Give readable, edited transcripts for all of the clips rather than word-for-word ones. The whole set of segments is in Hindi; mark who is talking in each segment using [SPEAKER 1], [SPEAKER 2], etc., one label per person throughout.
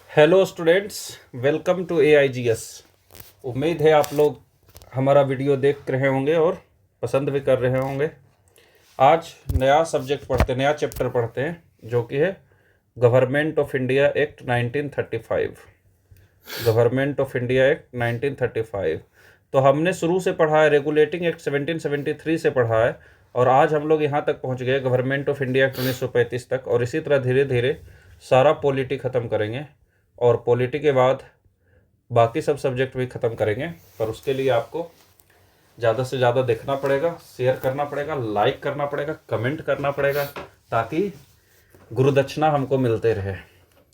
[SPEAKER 1] Hello students, welcome to AIGS। उम्मीद है आप लोग हमारा वीडियो देख रहे होंगे और पसंद भी कर रहे होंगे। आज नया सब्जेक्ट पढ़ते, नया चैप्टर पढ़ते हैं जो कि है government of India act 1935। Government of India act 1935 तो हमने शुरू से पढ़ा है, रेगुलेटिंग एक्ट 1773 से पढ़ा है और आज हम लोग यहाँ तक पहुँच गए गवर्नमेंट ऑफ इंडिया एक्ट 1935 तक। और इसी तरह धीरे धीरे सारा पॉलिटी ख़त्म करेंगे और पॉलिटी के बाद बाकी सब सब्जेक्ट भी ख़त्म करेंगे। पर उसके लिए आपको ज़्यादा से ज़्यादा देखना पड़ेगा, शेयर करना पड़ेगा, लाइक करना पड़ेगा, कमेंट करना पड़ेगा, ताकि गुरुदक्षिणा हमको मिलते रहे।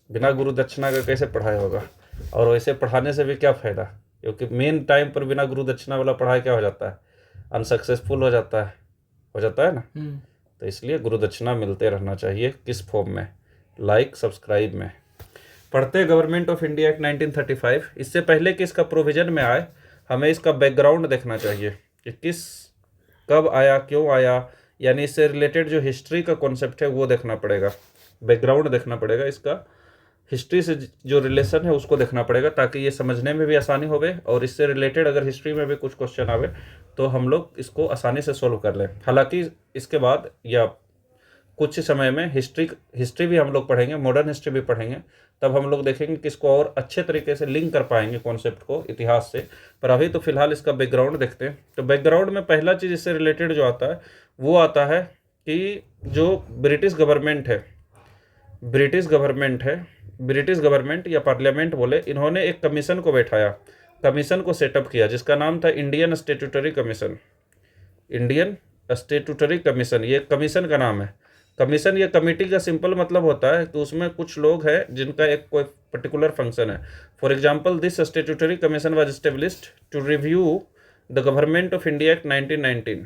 [SPEAKER 1] बिना गुरुदक्षिणा का कैसे पढ़ाई होगा, और वैसे पढ़ाने से भी क्या फ़ायदा, क्योंकि मेन टाइम पर बिना गुरुदक्षिणा वाला पढ़ाई क्या हो जाता है, अनसक्सेसफुल हो जाता है ना। तो इसलिए गुरुदक्षिणा मिलते रहना चाहिए। किस फॉर्म में? लाइक सब्सक्राइब में। पढ़ते गवर्नमेंट ऑफ इंडिया एक्ट 1935। इससे पहले कि इसका प्रोविज़न में आए, हमें इसका बैकग्राउंड देखना चाहिए कि कब आया, क्यों आया, यानी इससे रिलेटेड जो हिस्ट्री का कॉन्सेप्ट है वो देखना पड़ेगा, बैकग्राउंड देखना पड़ेगा। इसका हिस्ट्री से जो रिलेशन है उसको देखना पड़ेगा, ताकि ये समझने में भी आसानी होवे और इससे रिलेटेड अगर हिस्ट्री में भी कुछ क्वेश्चन आवे तो हम लोग इसको आसानी से सोल्व कर लें। हालांकि इसके बाद या कुछ समय में हिस्ट्री भी हम लोग पढ़ेंगे, मॉडर्न हिस्ट्री भी पढ़ेंगे, तब हम लोग देखेंगे कि इसको और अच्छे तरीके से लिंक कर पाएंगे कॉन्सेप्ट को इतिहास से। पर अभी तो फिलहाल इसका बैकग्राउंड देखते हैं। तो बैकग्राउंड में पहला चीज़ इससे रिलेटेड जो आता है वो आता है कि जो ब्रिटिश गवर्नमेंट या पार्लियामेंट बोले, इन्होंने एक कमीशन को बैठाया, कमीशन को सेटअप किया जिसका नाम था Indian statutory commission. Indian statutory commission, ये कमीशन का नाम है। कमीशन या कमेटी का सिंपल मतलब होता है कि उसमें कुछ लोग हैं जिनका एक कोई पर्टिकुलर फंक्शन है। For example, this statutory commission was established to review the government of India act 1919।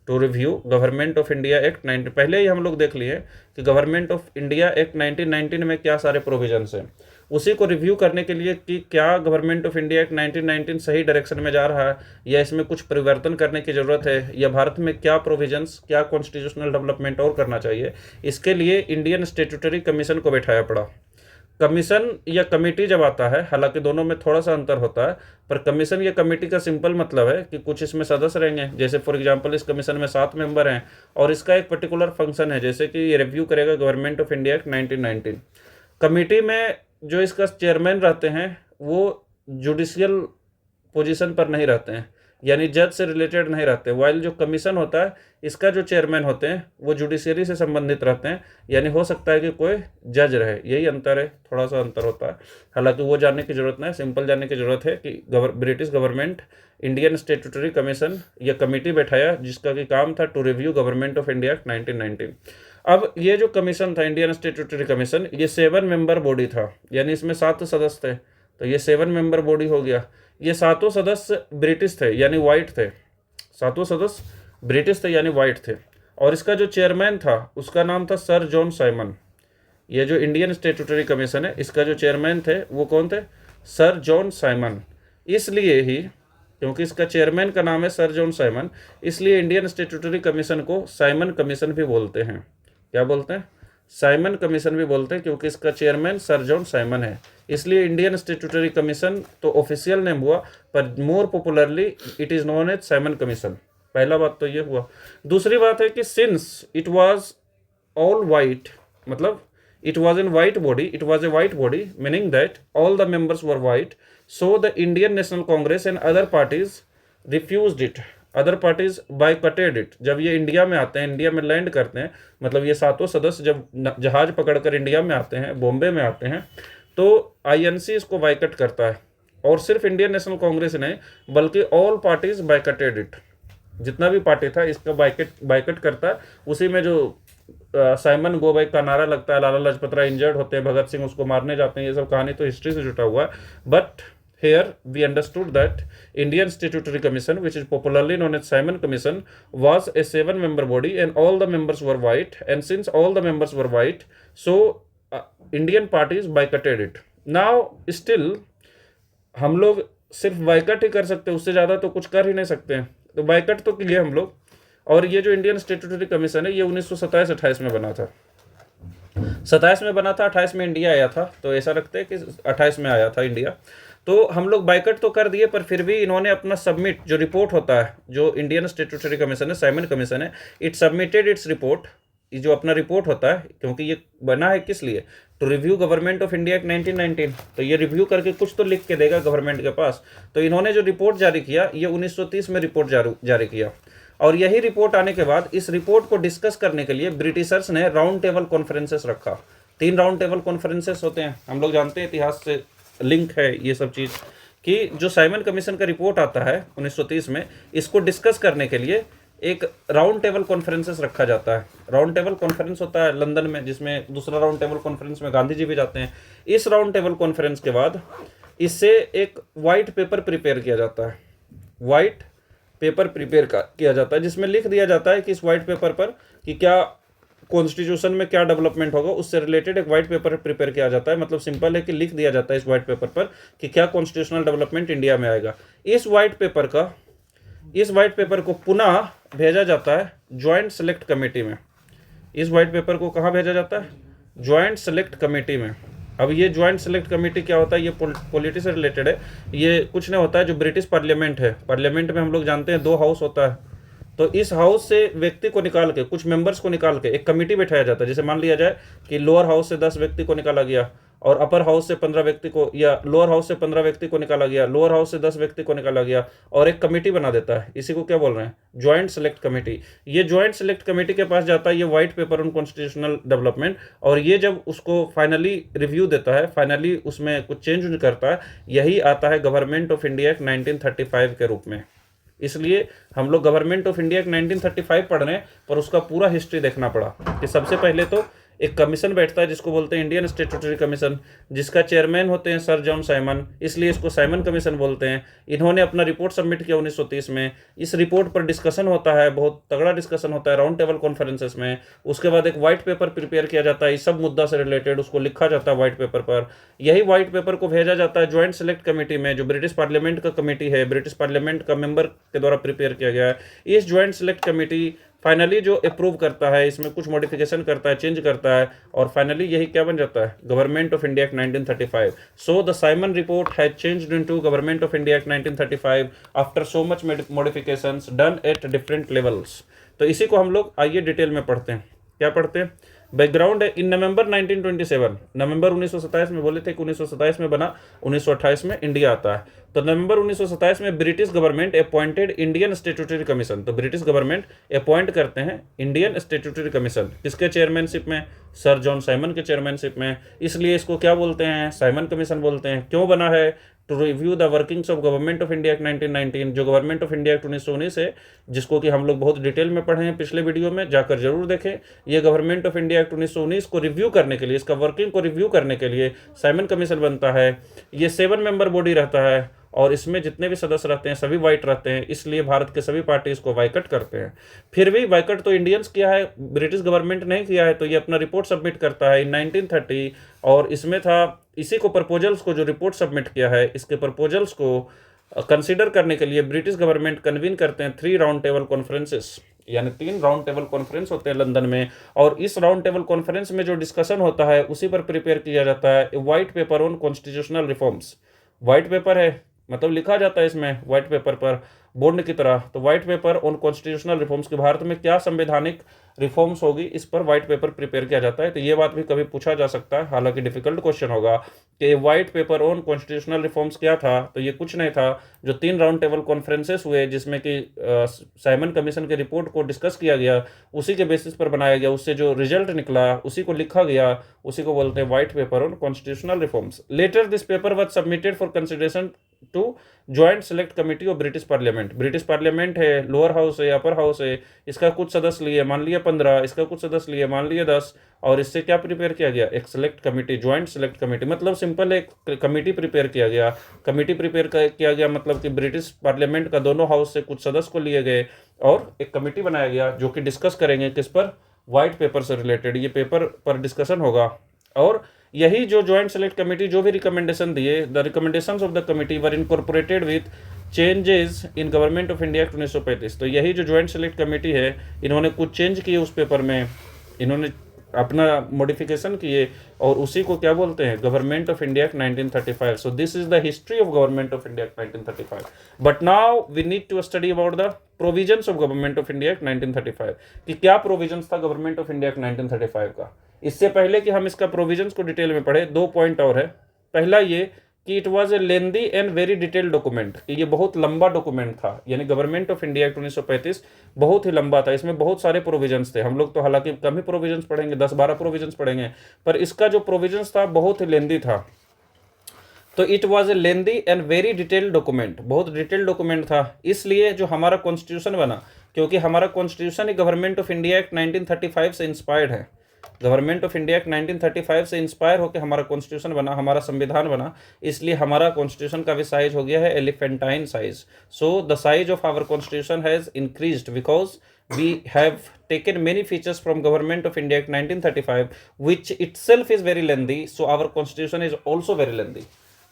[SPEAKER 1] To review government of India act 19। पहले ही हम लोग देख लिए कि गवर्नमेंट ऑफ इंडिया एक्ट 1919 में क्या सारे प्रोविजंस हैं, उसी को रिव्यू करने के लिए कि क्या गवर्नमेंट ऑफ इंडिया एक्ट 1919 सही डायरेक्शन में जा रहा है या इसमें कुछ परिवर्तन करने की ज़रूरत है, या भारत में क्या प्रोविजंस, क्या कॉन्स्टिट्यूशनल डेवलपमेंट और करना चाहिए। इसके लिए इंडियन स्टेट्यूटरी कमीशन को बैठाया पड़ा। कमीशन या कमेटी जब आता है, हालांकि दोनों में थोड़ा सा अंतर होता है, पर कमीशन या कमेटी का सिंपल मतलब है कि कुछ इसमें सदस्य रहेंगे। जैसे फॉर एग्जांपल इस कमीशन में 7 मेंबर हैं और इसका एक पर्टिकुलर फंक्शन है, जैसे कि ये रिव्यू करेगा government of India act 1919। Committee में जो इसका चेयरमैन रहते हैं वो जुडिशियल पोजीशन पर नहीं रहते हैं, यानी जज से रिलेटेड नहीं रहते। वाइल जो कमीशन होता है, इसका जो चेयरमैन होते हैं वो जुडिशियरी से संबंधित रहते हैं, यानी हो सकता है कि कोई जज रहे। यही अंतर है, थोड़ा सा अंतर होता है। हालांकि वो जानने की ज़रूरत नहीं, सिंपल जानने की ज़रूरत है कि British government Indian statutory commission या कमेटी बैठाया जिसका कि काम था to review government of India 1919। अब ये जो कमीशन था इंडियन स्टेट्यूटरी कमीशन, ये 7 मेंबर बॉडी था, यानी इसमें 7 सदस्य थे, तो ये 7 मेंबर बॉडी हो गया। ये 7 सदस्य ब्रिटिश थे यानी वाइट थे, 7 सदस्य ब्रिटिश थे यानी वाइट थे। और इसका जो चेयरमैन था उसका नाम था सर जॉन साइमन। ये जो इंडियन स्टेट्यूटरी कमीशन है, इसका जो चेयरमैन थे वो कौन थे? Sir John Simon. इसलिए ही, क्योंकि इसका चेयरमैन का नाम है सर जॉन साइमन, इसलिए इंडियन स्टेट्यूटरी कमीशन को साइमन कमीशन भी बोलते हैं। क्या बोलते हैं? साइमन कमीशन भी बोलते हैं, क्योंकि इसका चेयरमैन सर जॉन साइमन है। इसलिए इंडियन स्टेट्यूटरी कमीशन तो ऑफिशियल नेम हुआ, पर more popularly it is known as Simon commission. पहला बात तो ये हुआ। दूसरी बात है कि since it was all white, मतलब it was in white body, it was a white body, meaning that all the members were white, so the Indian National Congress and other parties refused it, other parties boycotted it। जब ये इंडिया में आते हैं, इंडिया में लैंड करते हैं, मतलब ये 7 सदस्य जब जहाज पकड़कर इंडिया में आते हैं, बॉम्बे में आते हैं, तो INC इसको बाइकट करता है। और सिर्फ इंडियन नेशनल कांग्रेस नहीं बल्कि ऑल पार्टीज बाइकटेड इट, जितना भी पार्टी था इसका बाइकट करता है। उसी में जो साइमन गो बैक का नारा लगता है, लाला लाजपत राय इंजर्ड होते हैं, भगत सिंह उसको मारने जाते हैं, ये सब कहानी तो हिस्ट्री से जुटा हुआ है। But here we understood that Indian Statutory Commission, which is popularly known as Simon Commission, was a 7-member body and all the members were white, and since all the members were white, so Indian parties boycotted it। Now still हम लोग सिर्फ बाइकट ही कर सकते हैं, उससे ज़्यादा तो कुछ कर ही नहीं सकते हैं, तो बाइकट तो किए हम लोग। और ये जो इंडियन स्टेट्यूटरी कमीशन है ये 1927-28 में बना था। 27 में बना था, 28 में इंडिया आया था, तो ऐसा रखते हैं कि 28 में आया था इंडिया। तो हम लोग बाइकट तो कर दिए, पर फिर भी इन्होंने अपना सबमिट जो रिपोर्ट होता है, जो इंडियन स्टेट्यूटरी कमीशन है, साइमन कमीशन है, इट सबमिटेड इट्स रिपोर्ट। ये जो अपना रिपोर्ट होता है, क्योंकि ये बना है किस लिए, to review government of India act 1919, तो ये रिव्यू करके कुछ तो लिख के देगा गवर्नमेंट के पास। तो इन्होंने जो रिपोर्ट जारी किया, ये 1930 में रिपोर्ट जारी किया। और यही रिपोर्ट आने के बाद इस रिपोर्ट को डिस्कस करने के लिए ब्रिटिशर्स ने राउंड टेबल कॉन्फ्रेंसेस रखा। 3 राउंड टेबल कॉन्फ्रेंसेस होते हैं, हम लोग जानते हैं, इतिहास से लिंक है ये सब चीज़, कि जो साइमन कमीशन का रिपोर्ट आता है 1930 में, इसको डिस्कस करने के लिए एक राउंड टेबल कॉन्फ्रेंसेस रखा जाता है। राउंड टेबल कॉन्फ्रेंस होता है लंदन में, जिसमें दूसरा राउंड टेबल कॉन्फ्रेंस में गांधी जी भी जाते हैं। इस राउंड टेबल कॉन्फ्रेंस के बाद इससे एक वाइट पेपर प्रिपेयर किया जाता है। वाइट पेपर प्रिपेयर किया जाता है, जिसमें लिख दिया जाता है कि इस वाइट पेपर पर कि क्या कॉन्स्टिट्यूशन में क्या डेवलपमेंट होगा, उससे रिलेटेड एक वाइट पेपर प्रिपेयर किया जाता है। मतलब सिंपल है कि लिख दिया जाता है इस वाइट पेपर पर कि क्या कॉन्स्टिट्यूशनल डेवलपमेंट इंडिया में आएगा। इस वाइट पेपर को पुनः भेजा जाता है ज्वाइंट सेलेक्ट कमेटी में। इस वाइट पेपर को कहाँ भेजा जाता है? ज्वाइंट सेलेक्ट कमेटी में। अब ये ज्वाइंट सेलेक्ट कमेटी क्या होता है? ये पॉलिटी से रिलेटेड है। ये कुछ नहीं होता है, जो ब्रिटिश पार्लियामेंट है, पार्लियामेंट में हम लोग जानते हैं 2 हाउस होता है, तो इस हाउस से व्यक्ति को निकाल के, कुछ मेंबर्स को निकाल के एक कमेटी बैठाया जाता है। जैसे मान लिया जाए कि लोअर हाउस से 10 व्यक्ति को निकाला गया और अपर हाउस से 15 व्यक्ति को, या लोअर हाउस से 15 व्यक्ति को निकाला गया, लोअर हाउस से 10 व्यक्ति को निकाला गया और एक कमेटी बना देता है। इसी को क्या बोल रहे हैं? Joint select committee. ये ज्वाइंट सेलेक्ट कमेटी के पास जाता है ये white paper on constitutional development, और ये जब उसको फाइनली रिव्यू देता है, फाइनली उसमें कुछ चेंज करता है, यही आता है गवर्नमेंट ऑफ इंडिया एक्ट 1935 के रूप में। इसलिए हम लोग गवर्नमेंट ऑफ इंडिया एक्ट 1935 पढ़ रहे हैं, पर उसका पूरा हिस्ट्री देखना पड़ा कि सबसे पहले तो एक कमीशन बैठता है जिसको बोलते हैं इंडियन स्टेट्यूटरी कमीशन, जिसका चेयरमैन होते हैं सर जॉन साइमन, इसलिए इसको साइमन कमीशन बोलते हैं। इन्होंने अपना रिपोर्ट सबमिट किया 1930 में। इस रिपोर्ट पर डिस्कशन होता है, बहुत तगड़ा डिस्कशन होता है राउंड टेबल कॉन्फ्रेंसेस में। उसके बाद एक व्हाइट पेपर प्रिपेयर किया जाता है, इस सब मुद्दा से रिलेटेड उसको लिखा जाता है व्हाइट पेपर पर। यही व्हाइट पेपर को भेजा जाता है ज्वाइंट सेलेक्ट कमेटी में, जो ब्रिटिश पार्लियामेंट का कमेटी है, ब्रिटिश पार्लियामेंट का मेंबर के द्वारा प्रिपेयर किया गया है। इस ज्वाइंट सेलेक्ट कमेटी फाइनली जो अप्रूव करता है, इसमें कुछ मॉडिफिकेशन करता है, चेंज करता है, और फाइनली यही क्या बन जाता है? Government of India act 1935। So the Simon report has changed into government of India act 1935 after so much modifications done at different levels. तो इसी को हम लोग आइए डिटेल में पढ़ते हैं। क्या पढ़ते हैं? बैकग्राउंड है। इन नवंबर 1927, नवंबर 1927 में बोले थे कि 1927 में बना, 1928 में इंडिया आता है। तो नवंबर 1927 में British government appointed Indian statutory commission. तो ब्रिटिश गवर्नमेंट अपॉइंट करते हैं इंडियन स्टेट्यूटरी कमीशन, किसके चेयरमैनशिप में? सर जॉन साइमन के चेयरमैनशिप में। इसलिए इसको क्या बोलते हैं? साइमन कमीशन बोलते हैं। क्यों बना है? To review the workings of government of India act 1919, जो गवर्नमेंट ऑफ इंडिया एक्ट 1919 है, जिसको कि हम लोग बहुत डिटेल में पढ़े हैं पिछले वीडियो में, जाकर जरूर देखें। ये गवर्नमेंट ऑफ इंडिया एक्ट 1919 को रिव्यू करने के लिए, इसका वर्किंग को रिव्यू करने के लिए साइमन कमीशन बनता है। ये 7 मेंबर बॉडी रहता है और इसमें जितने भी सदस्य रहते हैं सभी वाइट रहते हैं, इसलिए भारत के सभी पार्टी इसको बाइकट करते हैं। फिर भी बाइकट तो इंडियंस किया है, ब्रिटिश गवर्नमेंट नहीं किया है, तो ये अपना रिपोर्ट सबमिट करता है इन 1930। और इसमें था, इसी को प्रपोजल्स को, जो रिपोर्ट सबमिट किया है, इसके प्रपोजल्स को कंसिडर करने के लिए ब्रिटिश गवर्नमेंट कन्वीन करते हैं 3 राउंड टेबल कॉन्फ्रेंसेस, यानी 3 राउंड टेबल कॉन्फ्रेंस होते हैं लंदन में। और इस राउंड टेबल कॉन्फ्रेंस में जो डिस्कशन होता है उसी पर प्रिपेयर किया जाता है white paper on constitutional reforms. White paper है, मतलब लिखा जाता है इसमें व्हाइट पेपर पर बोर्ड की तरह, तो white paper on constitutional reforms के भारत में क्या संवैधानिक रिफॉर्म्स होगी, इस पर व्हाइट पेपर प्रिपेयर किया जाता है। तो ये बात भी कभी पूछा जा सकता है, हालांकि डिफिकल्ट क्वेश्चन होगा कि white paper on constitutional reforms क्या था। तो ये कुछ नहीं था, जो 3 राउंड टेबल कॉन्फ्रेंसेस हुए जिसमें कि साइमन कमीशन के रिपोर्ट को डिस्कस किया गया, उसी के बेसिस पर बनाया गया, उससे जो रिजल्ट निकला उसी को लिखा गया, उसी को बोलते हैं white paper on constitutional reforms. Later this paper was submitted for consideration to joint select committee of British parliament. British parliament है, लोअर हाउस है, अपर हाउस है, इसका कुछ सदस्य लिए, मान लिया 15, इसका कुछ सदस्य लिए, मान लिया 10, और इससे क्या प्रिपेयर किया गया? एक select committee, joint select committee. मतलब सिंपल एक कमेटी प्रिपेयर किया गया। कमेटी प्रिपेयर किया गया मतलब कि ब्रिटिश पार्लियामेंट का दोनों हाउस से कुछ सदस्य को लिए गए और एक कमेटी बनाया गया जो कि डिस्कस करेंगे किस पर? व्हाइट पेपर से रिलेटेड। ये पेपर पर डिस्कशन होगा। और यही जो ज्वाइंट सेलेक्ट कमेटी जो भी रिकमेंडेशन दिए, the recommendations of the committee were incorporated with changes in government of India act 1935। तो यही जो ज्वाइंट सेलेक्ट कमेटी है, इन्होंने कुछ चेंज किए उस पेपर में, इन्होंने अपना मॉडिफिकेशन किए, और उसी को क्या बोलते हैं, government of India act 1935। So this is the history of government of India act 1935। But now we need to study about the provisions of government of India act 1935, कि क्या प्रोविजंस था गवर्नमेंट ऑफ इंडिया एक्ट 1935 का। इससे पहले कि हम इसका प्रोविजंस को डिटेल में पढ़े, 2 पॉइंट और है। पहला ये कि it was a lengthy and very detailed document, कि ये बहुत लंबा डॉक्यूमेंट था, यानी गवर्नमेंट ऑफ इंडिया एक्ट 1935 बहुत ही लंबा था, इसमें बहुत सारे प्रोविजंस थे। हम लोग तो हालांकि कम ही प्रोविजंस पढ़ेंगे, 10-12 प्रोविजंस पढ़ेंगे, पर इसका जो प्रोविजंस था बहुत ही लेंदी था। तो it was a lengthy and very detailed document, बहुत डिटेल्ड डॉक्यूमेंट था। इसलिए जो हमारा कॉन्स्टिट्यूशन बना, क्योंकि हमारा constitution he government of India act 1935 से इंस्पायर्ड है, गवर्नमेंट ऑफ इंडिया एक्ट 1935 से इंस्पायर होकर हमारा कॉन्स्टिट्यूशन बना, हमारा संविधान बना। इसलिए हमारा कॉन्स्टिट्यूशन का भी साइज हो गया है elephantine size. So the size of our constitution has increased because we have taken many features from government of India Act 1935 which itself is very lengthy, so our constitution is also very lengthy।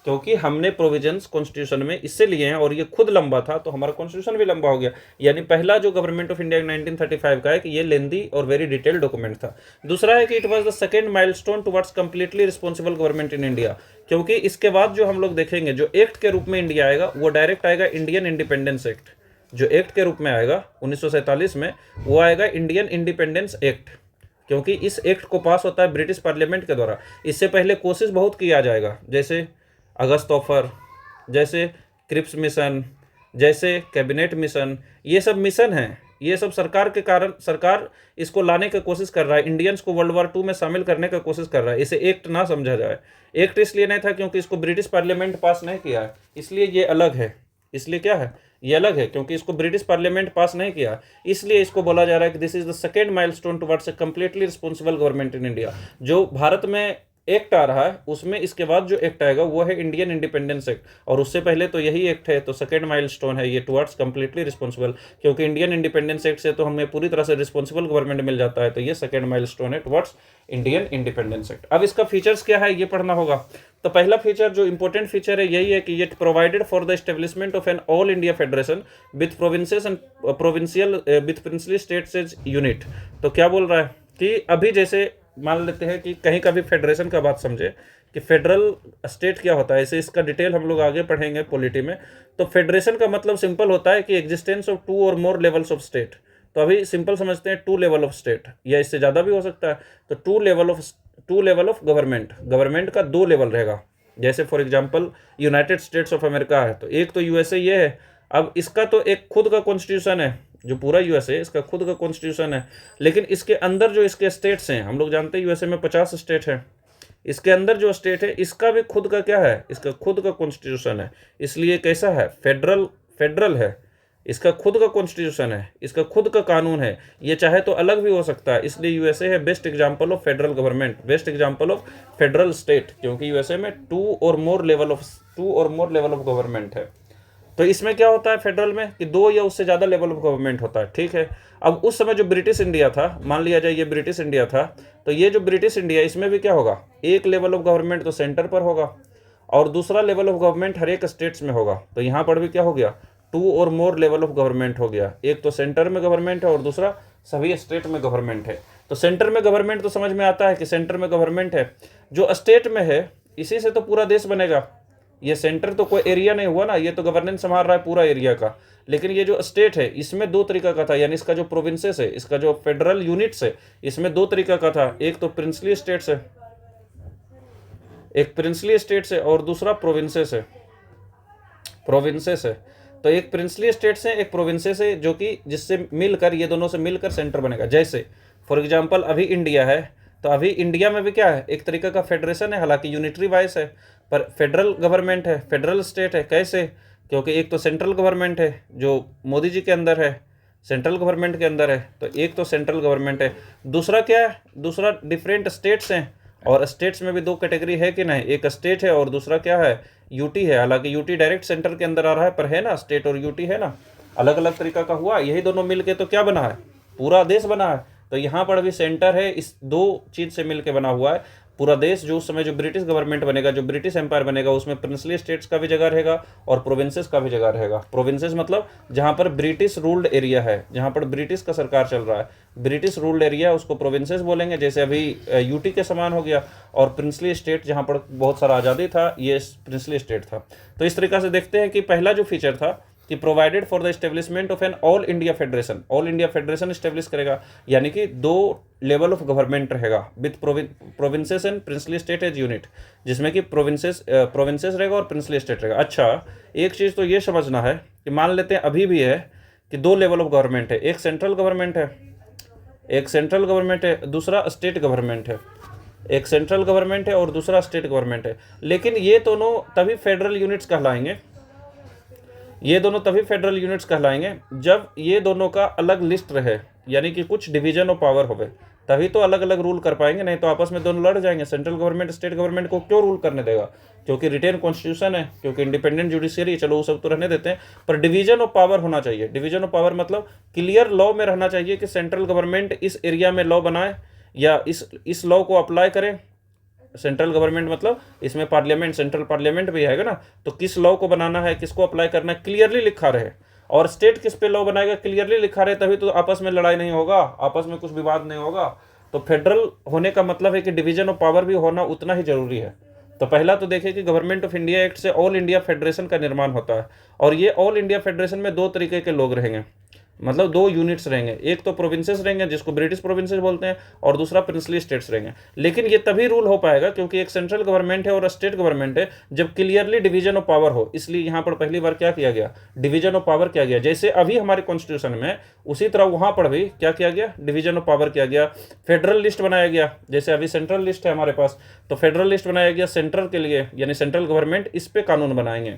[SPEAKER 1] क्योंकि हमने प्रोविजंस कॉन्स्टिट्यूशन में इससे लिए हैं और ये खुद लंबा था, तो हमारा कॉन्स्टिट्यूशन भी लंबा हो गया। यानी पहला जो गवर्नमेंट ऑफ इंडिया 1935 का है कि ये लेंदी और वेरी डिटेल्ड डॉक्यूमेंट था। दूसरा है कि it was the second milestone towards completely responsible government in India, क्योंकि इसके बाद जो हम लोग देखेंगे जो एक्ट के रूप में इंडिया आएगा वो डायरेक्ट आएगा इंडियन इंडिपेंडेंस एक्ट। जो एक्ट के रूप में आएगा 1947 में, वो आएगा इंडियन इंडिपेंडेंस एक्ट, क्योंकि इस एक्ट को पास होता है ब्रिटिश पार्लियामेंट के द्वारा। इससे पहले कोशिश बहुत किया जाएगा, जैसे अगस्त ऑफर, जैसे क्रिप्स मिशन, जैसे कैबिनेट मिशन, ये सब मिशन हैं, ये सब सरकार के कारण सरकार इसको लाने की कोशिश कर रहा है, इंडियंस को वर्ल्ड वार 2 में शामिल करने की कोशिश कर रहा है। इसे एक्ट ना समझा जाए। एक्ट इसलिए नहीं था क्योंकि इसको ब्रिटिश पार्लियामेंट पास नहीं किया है, इसलिए ये अलग है। इसलिए क्या है, ये अलग है क्योंकि इसको ब्रिटिश पार्लियामेंट पास नहीं किया, इसलिए इसको बोला जा रहा है कि this is the second milestone towards a completely responsible government in India. जो भारत में एक्ट आ रहा है उसमें इसके बाद जो एक्ट आएगा वो है इंडियन इंडिपेंडेंस एक्ट, और उससे पहले तो यही एक्ट है। तो सेकेंड माइलस्टोन है ये टुवर्ड्स कंप्लीटली रिस्पॉन्सिबल, क्योंकि इंडियन इंडिपेंडेंस एक्ट से तो हमें पूरी तरह से रिस्पॉन्सिबल गवर्नमेंट मिल जाता है। तो ये सेकेंड माइलस्टोन है टुवर्ड्स इंडियन इंडिपेंडेंस एक्ट। अब इसका फीचर्स क्या है ये पढ़ना होगा। तो पहला फीचर जो इंपॉर्टेंट फीचर है यही है कि ये provided for the establishment of an all India federation with provinces and provincial with princely states as unit. तो क्या बोल रहा है कि अभी जैसे मान लेते हैं कि कहीं का भी फेडरेशन का बात समझे कि फेडरल स्टेट क्या होता है, इसे इसका डिटेल हम लोग आगे पढ़ेंगे पॉलिटी में। तो फेडरेशन का मतलब सिंपल होता है कि एग्जिस्टेंस ऑफ 2 और मोर लेवल्स ऑफ स्टेट। तो अभी सिंपल समझते हैं 2 लेवल ऑफ स्टेट, या इससे ज़्यादा भी हो सकता है। तो 2 लेवल ऑफ गवर्नमेंट का 2 लेवल रहेगा। जैसे for example United states of America है, तो एक तो यूएसए ये है। अब इसका तो एक खुद का कॉन्स्टिट्यूशन है, जो पूरा यूएसए इसका खुद का कॉन्स्टिट्यूशन है, लेकिन इसके अंदर जो इसके स्टेट्स हैं, हम लोग जानते हैं यूएसए में 50 स्टेट है, इसके अंदर जो स्टेट है इसका भी खुद का क्या है, इसका खुद का कॉन्स्टिट्यूशन है। इसलिए कैसा है, फेडरल है, इसका खुद का कॉन्स्टिट्यूशन है, इसका खुद का कानून है। ये चाहे तो अलग भी हो सकता है, इसलिए यूएसए है best example of federal government, best example of federal state, क्योंकि यूएसए में 2 और मोर लेवल ऑफ गवर्नमेंट है। तो इसमें क्या होता है फेडरल में कि 2 या उससे ज़्यादा लेवल ऑफ गवर्नमेंट होता है, ठीक है। अब उस समय जो ब्रिटिश इंडिया था, मान लिया जाए ये ब्रिटिश इंडिया था, तो ये जो ब्रिटिश इंडिया इसमें भी क्या होगा, एक लेवल ऑफ गवर्नमेंट तो सेंटर पर होगा और दूसरा लेवल ऑफ गवर्नमेंट हर एक स्टेट्स में होगा। तो यहाँ पर भी क्या हो गया, 2 और मोर लेवल ऑफ गवर्नमेंट हो गया। एक तो सेंटर में गवर्नमेंट है और दूसरा सभी स्टेट में गवर्नमेंट है। तो सेंटर में गवर्नमेंट तो समझ में आता है कि सेंटर में गवर्नमेंट है, जो स्टेट में है इसी से तो पूरा देश बनेगा। ये सेंटर तो कोई एरिया नहीं हुआ ना, ये तो गवर्नेंस संभाल रहा है पूरा एरिया का। लेकिन ये जो स्टेट है इसमें 2 तरीका का था, यानी इसका जो प्रोविंसेस है, इसका जो फेडरल यूनिट्स है, इसमें 2 तरीका का था। एक तो प्रिंसली स्टेट्स है, एक प्रिंसली स्टेट्स है और दूसरा प्रोविंसेस है। तो एक प्रिंसली स्टेट्स है, एक प्रोविंसेस है, जो कि जिससे मिलकर ये दोनों से मिलकर सेंटर बनेगा। जैसे फॉर एग्जांपल अभी इंडिया है, तो अभी इंडिया में भी क्या है, एक तरीका का फेडरेशन है, हालांकि यूनिटरी वाइज है पर फेडरल गवर्नमेंट है, फेडरल स्टेट है। कैसे, क्योंकि एक तो सेंट्रल गवर्नमेंट है जो मोदी जी के अंदर है, सेंट्रल गवर्नमेंट के अंदर है, तो एक तो सेंट्रल गवर्नमेंट है। दूसरा क्या है, दूसरा डिफरेंट स्टेट्स हैं, और स्टेट्स में भी 2 कैटेगरी है कि नहीं, एक स्टेट है और दूसरा क्या है, यूटी है। हालांकि यूटी डायरेक्ट सेंटर के अंदर आ रहा है, पर है ना, स्टेट और यूटी है ना, अलग अलग तरीका का हुआ। यही दोनों मिलके तो क्या बना है, पूरा देश बना है। तो यहाँ पर भी सेंटर है, इस 2 चीज़ से मिलके बना हुआ है। पूरा देश जो उस समय जो ब्रिटिश गवर्नमेंट बनेगा, जो ब्रिटिश एम्पायर बनेगा, उसमें प्रिंसली स्टेट्स का भी जगह रहेगा और प्रोविंसेस का भी जगह रहेगा। प्रोविंसेस मतलब जहाँ पर ब्रिटिश रूल्ड एरिया है, जहाँ पर ब्रिटिश का सरकार चल रहा है, ब्रिटिश रूल्ड एरिया, उसको प्रोविंसेस बोलेंगे, जैसे अभी यूटी के समान हो गया। और प्रिंसली स्टेट जहाँ पर बहुत सारा आज़ादी था, ये प्रिंसली स्टेट था। तो इस तरीक़ा से देखते हैं कि पहला जो फीचर था कि provided for the establishment of an all India federation, all India federation establish करेगा, यानी कि 2 लेवल ऑफ गवर्नमेंट रहेगा with provinces and princely state as unit, जिसमें कि प्रोविंसेस रहेगा और प्रिंसली स्टेट रहेगा। अच्छा, एक चीज़ तो ये समझना है कि मान लेते हैं अभी भी है कि 2 लेवल ऑफ गवर्नमेंट है, एक सेंट्रल गवर्नमेंट है, एक सेंट्रल गवर्नमेंट है, दूसरा स्टेट गवर्नमेंट है, एक सेंट्रल गवर्नमेंट है और दूसरा स्टेट गवर्नमेंट है। लेकिन ये दोनों तभी फेडरल यूनिट्स कहलाएंगे, ये दोनों तभी फेडरल यूनिट्स कहलाएंगे जब ये दोनों का अलग लिस्ट रहे, यानी कि कुछ डिवीजन ऑफ पावर होवे, तभी तो अलग अलग रूल कर पाएंगे, नहीं तो आपस में दोनों लड़ जाएंगे। सेंट्रल गवर्नमेंट स्टेट गवर्नमेंट को क्यों रूल करने देगा? क्योंकि रिटेन कॉन्स्टिट्यूशन है, क्योंकि इंडिपेंडेंट जुडिशियरी, चलो वो सब तो रहने देते हैं, पर डिवीजन ऑफ पावर होना चाहिए। डिवीजन ऑफ पावर मतलब क्लियर लॉ में रहना चाहिए कि सेंट्रल गवर्नमेंट इस एरिया में लॉ बनाए या इस लॉ को अप्लाई करे। सेंट्रल गवर्नमेंट मतलब इसमें पार्लियामेंट, सेंट्रल पार्लियामेंट भी आएगा ना, तो किस लॉ को बनाना है, किसको अप्लाई करना है, क्लियरली लिखा रहे। और स्टेट किस पे लॉ बनाएगा, क्लियरली लिखा रहे, तभी तो आपस में लड़ाई नहीं होगा, आपस में कुछ विवाद नहीं होगा। तो फेडरल होने का मतलब है कि डिवीजन ऑफ पावर भी होना उतना ही जरूरी है। तो पहला तो देखिए कि गवर्नमेंट ऑफ इंडिया एक्ट से ऑल इंडिया फेडरेशन का निर्माण होता है, और ये ऑल इंडिया फेडरेशन में 2 तरीके के लोग रहेंगे, मतलब 2 यूनिट्स रहेंगे, एक तो प्रोविंसेस रहेंगे जिसको ब्रिटिश प्रोविंसेस बोलते हैं, और दूसरा प्रिंसली स्टेट्स रहेंगे। लेकिन ये तभी रूल हो पाएगा क्योंकि एक सेंट्रल गवर्नमेंट है और स्टेट गवर्नमेंट है, जब क्लियरली डिवीजन ऑफ पावर हो। इसलिए यहाँ पर पहली बार क्या किया गया, डिवीजन ऑफ पावर किया गया। जैसे अभी हमारे कॉन्स्टिट्यूशन में, उसी तरह वहाँ पर भी क्या किया गया, डिवीजन ऑफ पावर किया गया। फेडरल लिस्ट बनाया गया, जैसे अभी सेंट्रल लिस्ट है हमारे पास, तो फेडरल लिस्ट बनाया गया सेंट्रल के लिए, यानी सेंट्रल गवर्नमेंट इस पे कानून बनाएंगे,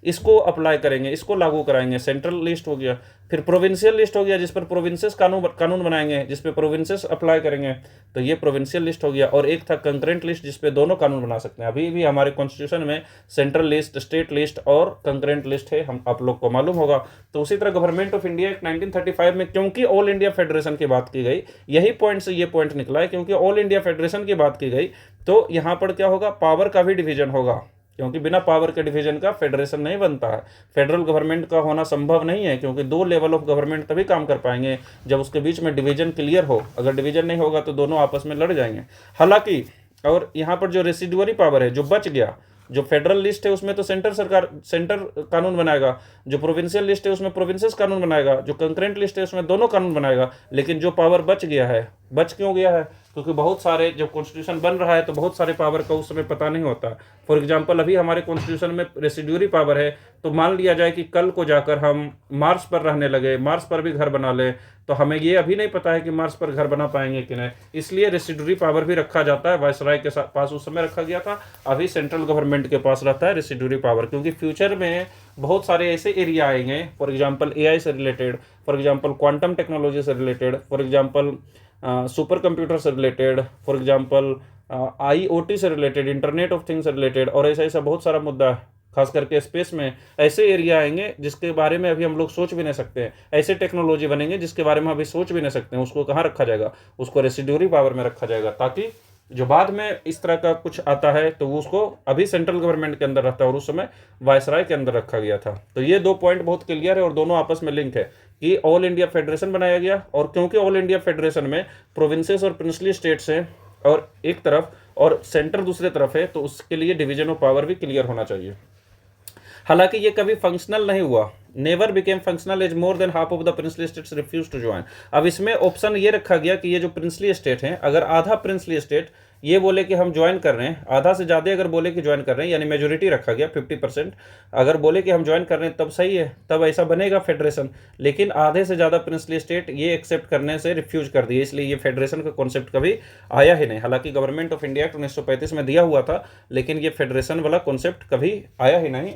[SPEAKER 1] इसको अप्लाई करेंगे, इसको लागू कराएंगे, सेंट्रल लिस्ट हो गया। फिर प्रोविंशियल लिस्ट हो गया, जिस पर प्रोविंसेस कानून बनाएंगे, जिस पे प्रोविंसेस अप्लाई करेंगे, तो ये प्रोविंशियल लिस्ट हो गया। और एक था कंकरेंट लिस्ट, जिस पे दोनों कानून बना सकते हैं। अभी भी हमारे कॉन्स्टिट्यूशन में सेंट्रल लिस्ट, स्टेट लिस्ट और कंकरेंट लिस्ट है, हम आप लोग को मालूम होगा। तो उसी तरह गवर्नमेंट ऑफ इंडिया एक्ट 1935 में क्योंकि ऑल इंडिया फेडरेशन की बात की गई, यही पॉइंट से ये पॉइंट निकला है, क्योंकि ऑल इंडिया फेडरेशन की बात की गई, तो यहाँ पर क्या होगा, पावर का भी डिवीजन होगा, क्योंकि बिना पावर के डिवीजन का फेडरेशन नहीं बनता है। फेडरल गवर्नमेंट का होना संभव नहीं है, क्योंकि 2 लेवल ऑफ गवर्नमेंट तभी काम कर पाएंगे जब उसके बीच में डिवीजन क्लियर हो। अगर डिवीजन नहीं होगा तो दोनों आपस में लड़ जाएंगे। हालांकि और यहाँ पर जो रेसिडुअरी पावर है, जो बच गया, जो फेडरल लिस्ट है उसमें तो सेंटर कानून बनाएगा, जो प्रोविंशियल लिस्ट है उसमें प्रोविंसेस कानून बनाएगा, जो कंकरेंट लिस्ट है उसमें दोनों कानून बनाएगा। लेकिन जो पावर बच गया है, बच क्यों गया है, क्योंकि बहुत सारे, जब कॉन्स्टिट्यूशन बन रहा है तो बहुत सारे पावर का उस समय पता नहीं होता। फॉर एग्जांपल अभी हमारे कॉन्स्टिट्यूशन में रेसिड्यूरी पावर है, तो मान लिया जाए कि कल को जाकर हम मार्स पर रहने लगे, मार्स पर भी घर बना ले, तो हमें ये अभी नहीं पता है कि मार्स पर घर बना पाएंगे कि नहीं। इसलिए रेसिड्यूरी पावर भी रखा जाता है, वायसराय के पास उस समय रखा गया था, अभी सेंट्रल गवर्नमेंट के पास रहता है रेसिड्यूरी पावर, क्योंकि फ्यूचर में बहुत सारे ऐसे एरिया आएंगे, फॉर एग्जाम्पल AI से related, for example quantum technology से related, for example super computer से रिलेटेड, फॉर एग्जाम्पल IoT से रिलेटेड, इंटरनेट ऑफ थिंग्स से रिलेटेड, और ऐसा ऐसा बहुत सारा मुद्दा है। खास करके स्पेस में ऐसे एरिया आएंगे जिसके बारे में अभी हम लोग सोच भी नहीं सकते हैं, ऐसे टेक्नोलॉजी बनेंगे जिसके बारे में अभी सोच भी नहीं सकते हैं। उसको कहाँ रखा जाएगा, उसको रेसिड्यूरी पावर में रखा जाएगा, ताकि जो बाद में इस तरह का कुछ आता है तो उसको अभी सेंट्रल गवर्नमेंट के अंदर रहता है और उस समय वायसराय के अंदर रखा गया था। तो ये 2 पॉइंट बहुत क्लियर है और दोनों आपस में लिंक है कि ऑल इंडिया फेडरेशन बनाया गया, और क्योंकि ऑल इंडिया फेडरेशन में प्रोविंसेस और प्रिंसली स्टेट्स हैं और एक तरफ, और सेंटर दूसरे तरफ है, तो उसके लिए डिवीजन ऑफ पावर भी क्लियर होना चाहिए। हालांकि ये कभी फंक्शनल नहीं हुआ, never became functional as more than half of the princely states refuse to join. अब इसमें ऑप्शन ये रखा गया कि ये जो प्रिंसली स्टेट हैं, अगर आधा प्रिंसली स्टेट ये बोले कि हम ज्वाइन कर रहे हैं, आधा से ज़्यादा अगर बोले कि ज्वाइन कर रहे हैं, यानी मेजोरिटी रखा गया 50%, अगर बोले कि हम ज्वाइन कर रहे हैं तब सही है, तब ऐसा बनेगा फेडरेशन। लेकिन आधे से ज़्यादा प्रिंसली स्टेट ये एक्सेप्ट करने से रिफ्यूज कर दिए, इसलिए ये फेडरेशन का कॉन्सेप्ट कभी आया ही नहीं। हालांकि गवर्नमेंट ऑफ इंडिया एक्ट 1935 में दिया हुआ था, लेकिन ये फेडरेशन वाला कॉन्सेप्ट कभी आया ही नहीं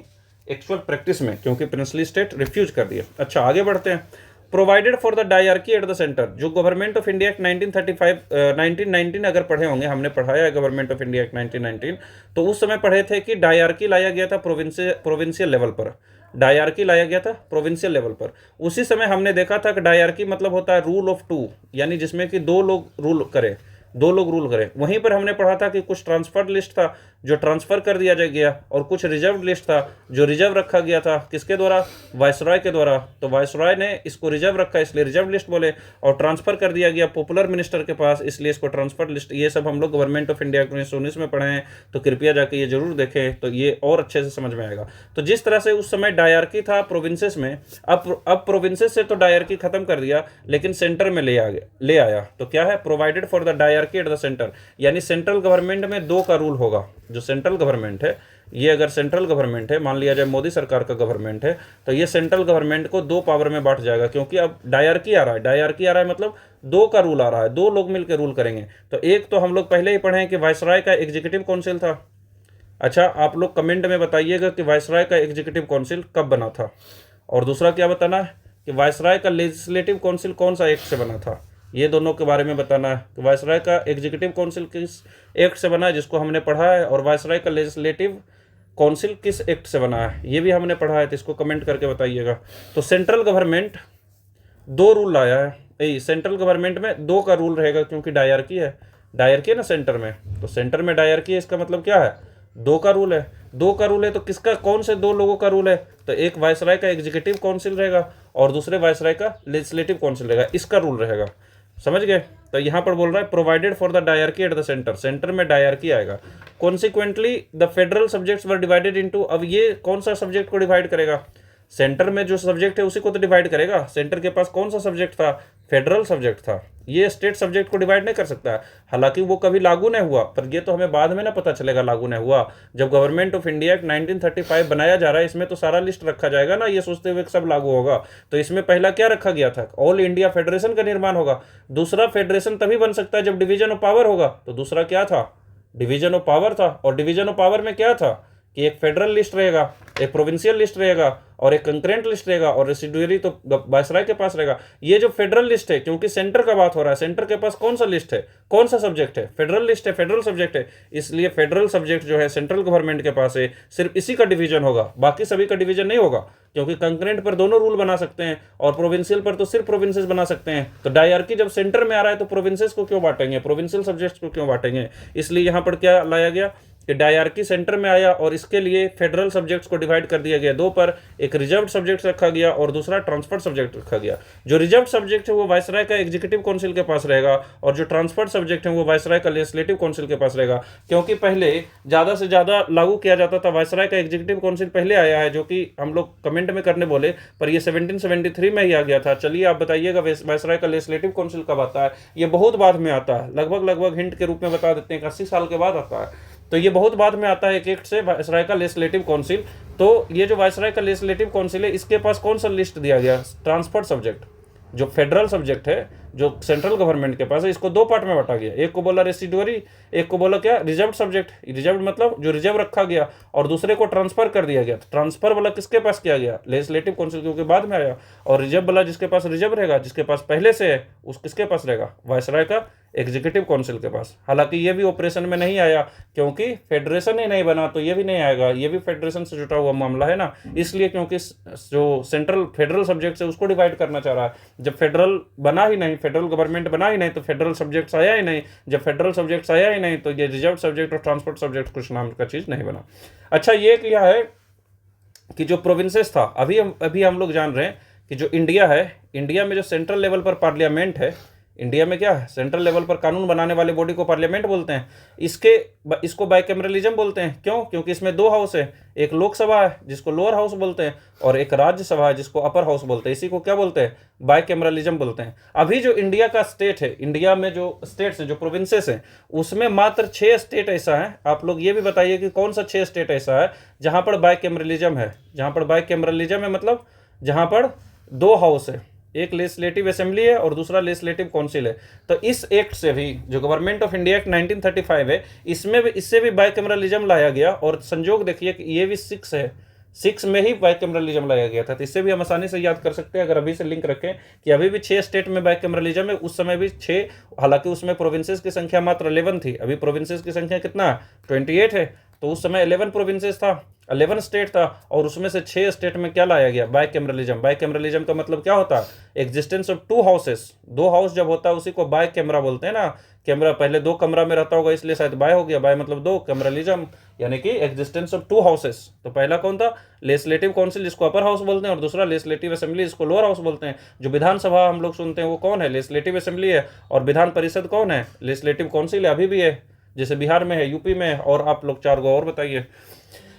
[SPEAKER 1] एक्चुअल प्रैक्टिस में, क्योंकि प्रिंसली स्टेट रिफ्यूज कर दिए। अच्छा, आगे बढ़ते हैं। Provided for the dyarchy at the centre, जो गवर्नमेंट ऑफ इंडिया एक्ट 1919 अगर पढ़े होंगे, हमने पढ़ाया है गवर्नमेंट ऑफ इंडिया एक्ट 1919, तो उस समय पढ़े थे कि डायरकी लाया गया था प्रोविंशियल लेवल पर, डायरकी लाया गया था प्रोविंशियल लेवल पर। उसी समय हमने देखा था कि डायरकी मतलब होता है रूल ऑफ 2, यानी जिसमें कि 2 लोग रूल करें, दो लोग रूल करें। वहीं पर हमने पढ़ा था कि कुछ ट्रांसफर्ड लिस्ट था जो ट्रांसफर कर दिया गया, और कुछ रिजर्व लिस्ट था जो रिजर्व रखा गया था। किसके द्वारा? वायसराय के द्वारा। तो वायसराय ने इसको रिजर्व रखा इसलिए रिजर्व लिस्ट बोले, और ट्रांसफर कर दिया गया पॉपुलर मिनिस्टर के पास इसलिए इसको ट्रांसफर्ड लिस्ट। ये सब हम लोग गवर्नमेंट ऑफ इंडिया 1919 में पढ़े हैं, तो कृपया जाके ये जरूर देखें, तो ये और अच्छे से समझ में आएगा। तो जिस तरह से उस समय डायरकी था प्रोविंसेस में, अब प्रोविंसेस से तो डायरकी खत्म कर दिया, लेकिन सेंटर में ले आया। तो क्या है? Provided for the dyarchy at the centre, यानी सेंट्रल गवर्नमेंट में दो का रूल होगा। जो सेंट्रल गवर्नमेंट है, ये अगर सेंट्रल गवर्नमेंट है, मान लिया जाए मोदी सरकार का गवर्नमेंट है, तो ये सेंट्रल गवर्नमेंट को दो पावर में बांट जाएगा, क्योंकि अब डायरकी आ रहा है। डायरकी आ रहा है मतलब दो का रूल आ रहा है, दो लोग मिलकर रूल करेंगे। तो एक तो हम लोग पहले ही पढ़े हैं कि वायसराय का एग्जीक्यूटिव काउंसिल था। अच्छा, आप लोग कमेंट में बताइएगा कि वायसराय का एग्जीक्यूटिव काउंसिल कब बना था। और दूसरा क्या बताना है कि वायसराय का लेजिस्लेटिव काउंसिल कौन सा एक्ट से बना था। ये दोनों के बारे में बताना है कि वायसराय का एग्जीक्यूटिव काउंसिल किस एक्ट से बना है, जिसको हमने पढ़ा है, और वायसराय का लेजिस्लेटिव काउंसिल किस एक्ट से बना है, ये भी हमने पढ़ा है। तो इसको कमेंट करके बताइएगा। तो सेंट्रल गवर्नमेंट दो रूल लाया है। सेंट्रल गवर्नमेंट में दो का रूल रहेगा, क्योंकि डायरकी है ना सेंटर में। तो सेंटर में डायरकी है, इसका मतलब क्या है? दो का रूल है। दो का रूल है तो किसका, कौन से दो लोगों का रूल है? तो एक वायसराय का एग्जीक्यूटिव काउंसिल रहेगा और दूसरे वायसराय का लेजिस्लेटिव काउंसिल रहेगा, इसका रूल रहेगा। समझ गए? तो यहाँ पर बोल रहा है provided for the dyarchy at the centre, centre में डायरकी आएगा। Consequently the federal subjects were divided into, अब ये कौन सा सब्जेक्ट को डिवाइड करेगा? सेंटर में जो सब्जेक्ट है उसी को तो डिवाइड करेगा। सेंटर के पास कौन सा सब्जेक्ट था? फेडरल सब्जेक्ट था। ये स्टेट सब्जेक्ट को डिवाइड नहीं कर सकता। हालांकि वो कभी लागू नहीं हुआ, पर ये तो हमें बाद में ना पता चलेगा लागू नहीं हुआ। जब गवर्नमेंट ऑफ इंडिया एक्ट 1935 बनाया जा रहा है, इसमें तो सारा लिस्ट रखा जाएगा ना, ये सोचते हुए सब लागू होगा। तो इसमें पहला क्या रखा गया था? ऑल इंडिया फेडरेशन का निर्माण होगा। दूसरा, फेडरेशन तभी बन सकता है जब डिवीजन ऑफ पावर होगा। तो दूसरा क्या था? डिवीजन ऑफ पावर था। और डिवीजन ऑफ पावर में क्या था कि एक फेडरल लिस्ट रहेगा, एक प्रोविंशियल लिस्ट रहेगा, और एक कंकरेंट लिस्ट रहेगा, और रेसिडुअरी तो वायसराय के पास रहेगा। ये जो फेडरल लिस्ट है, क्योंकि सेंटर का बात हो रहा है, सेंटर के पास कौन सा लिस्ट है, कौन सा सब्जेक्ट है? फेडरल लिस्ट है, फेडरल सब्जेक्ट है। इसलिए फेडरल सब्जेक्ट जो है सेंट्रल गवर्नमेंट के पास है, सिर्फ इसी का डिवीजन होगा, बाकी सभी का डिवीजन नहीं होगा, क्योंकि कंकरेंट पर दोनों रूल बना सकते हैं और प्रोविंशियल पर तो सिर्फ प्रोविंसेस बना सकते हैं। तो डायरकी जब सेंटर में आ रहा है तो प्रोविंसेस को क्यों बांटेंगे, प्रोविंशियल सब्जेक्ट्स को क्यों बांटेंगे? इसलिए यहाँ पर क्या लाया गया कि डायरकी सेंटर में आया, और इसके लिए फेडरल सब्जेक्ट्स को डिवाइड कर दिया गया दो पर। एक रिजर्व सब्जेक्ट रखा गया और दूसरा ट्रांसफर्ड सब्जेक्ट रखा गया। जो रिजर्व सब्जेक्ट है वो वायसराय का एग्जीक्यूटिव काउंसिल के पास रहेगा, और जो ट्रांसफर्ड सब्जेक्ट है वो वायसराय का लेजिस्लेटिव काउंसिल के पास रहेगा। क्योंकि पहले ज़्यादा से ज़्यादा लागू किया जाता था, वायसराय का एग्जीक्यूटिव काउंसिल पहले आया है, जो कि हम लोग कमेंट में करने बोले, पर ये 1773 में ही आ गया था। चलिए आप बताइएगा वायसराय का लेजिस्लेटिव काउंसिल कब आता है? ये बहुत बाद में आता है, लगभग हिंट के रूप में बता देते हैं, 80 साल के बाद आता है। तो ये बहुत बाद में आता है एक एक्ट से, वायसराय का लेजिस्लेटिव काउंसिल। तो ये जो वायसराय का लेजिस्लेटिव काउंसिल है, इसके पास कौन सा लिस्ट दिया गया? ट्रांसफर्ड सब्जेक्ट, जो फेडरल सब्जेक्ट है, जो सेंट्रल गवर्नमेंट के पास है, इसको दो पार्ट में बांटा गया। एक को बोला रेसिडुअरी, एक को बोला क्या? Reserve subject. रिजर्व मतलब जो रिजर्व रखा गया, और दूसरे को ट्रांसफर कर दिया गया। ट्रांसफर वाला किसके पास किया गया? लेजिस्लेटिव काउंसिल, क्योंकि बाद में आया। और रिजर्व वाला जिसके पास रिजर्व रहेगा, जिसके पास पहले से है, उस किसके पास रहेगा? वायसराय का एग्जीक्यूटिव काउंसिल के पास। हालांकि ये भी ऑपरेशन में नहीं आया, क्योंकि फेडरेशन ही नहीं बना, तो ये भी नहीं आएगा। ये भी फेडरेशन से जुटा हुआ मामला है ना, इसलिए, क्योंकि जो सेंट्रल फेडरल सब्जेक्ट है उसको डिवाइड करना चाह रहा है। जब फेडरल बना ही नहीं, फेडरल गवर्नमेंट बना ही नहीं, तो फेडरल सब्जेक्ट्स आया ही नहीं। जब फेडरल सब्जेक्ट्स आया ही नहीं, तो ये रिजर्व सब्जेक्ट और ट्रांसफर्ड सब्जेक्ट कुछ नाम का चीज़ नहीं बना। अच्छा, ये क्या है कि जो प्रोविंसेस था, अभी हम लोग जान रहे हैं कि जो इंडिया है, इंडिया में जो सेंट्रल लेवल पर पार्लियामेंट है, इंडिया में क्या है? सेंट्रल लेवल पर कानून बनाने वाले बॉडी को पार्लियामेंट बोलते हैं। इसको बाइकैमरलिज्म बोलते हैं। क्यों? क्योंकि इसमें दो हाउस है, एक लोकसभा है जिसको लोअर हाउस बोलते हैं, और एक राज्यसभा है जिसको अपर हाउस बोलते हैं। इसी को क्या बोलते हैं? बाइकैमरलिज्म बोलते हैं। अभी जो इंडिया का स्टेट है, इंडिया में जो स्टेट्स हैं, जो प्रोविंसेस हैं, उसमें मात्र 6 स्टेट ऐसा है। आप लोग ये भी बताइए कि कौन सा 6 स्टेट ऐसा है जहां पर बाइकैमरलिज्म है। जहां पर बाइकैमरलिज्म है मतलब जहां पर दो हाउस है, एक लेजिस्लेटिव असेंबली है और दूसरा लेजिस्लेटिव काउंसिल है। तो इस एक्ट से भी, जो गवर्नमेंट ऑफ इंडिया एक्ट 1935 है, इससे भी बाइकैमरलिज्म लाया गया। और संजोग देखिए कि ये भी 6 है, 6 में ही बाइकैमरलिज्म लाया गया था। तो इससे भी हम आसानी से याद कर सकते हैं, अगर अभी से लिंक रखें कि अभी भी 6 स्टेट में बाइकैमरलिज्म है, उस समय भी 6। हालांकि उसमें प्रोविंसेस की संख्या मात्र 11 थी, अभी प्रोविंसेस की संख्या कितना है? 28 है। तो उस समय 11 प्रोविंसेस था, 11 स्टेट था, और उसमें से 6 स्टेट में क्या लाया गया, बाइकैमरलिज्म। बाइकैमरलिज्म का मतलब क्या होता है, एग्जिस्टेंस ऑफ 2 हाउसेस, 2 हाउस जब होता है उसी को बाय कैमरा बोलते हैं ना। कैमरा पहले 2 कमरा में रहता होगा इसलिए शायद बाय हो गया, बाय मतलब 2, कैमरलिज्म यानी कि एग्जिस्टेंस ऑफ 2 हाउसेस। तो पहला कौन था, लेजिस्लेटिव काउंसिल जिसको अपर हाउस बोलते हैं, और दूसरा लेजिस्लेटिव असेंबली जिसको लोअर हाउस बोलते हैं। जो विधानसभा हम लोग सुनते हैं वो कौन है, लेजिस्लेटिव असेंबली है, और विधान परिषद कौन है, लेजिस्लेटिव काउंसिल है, अभी भी है, जैसे बिहार में है, यूपी में है, और आप लोग 4 गो और बताइए।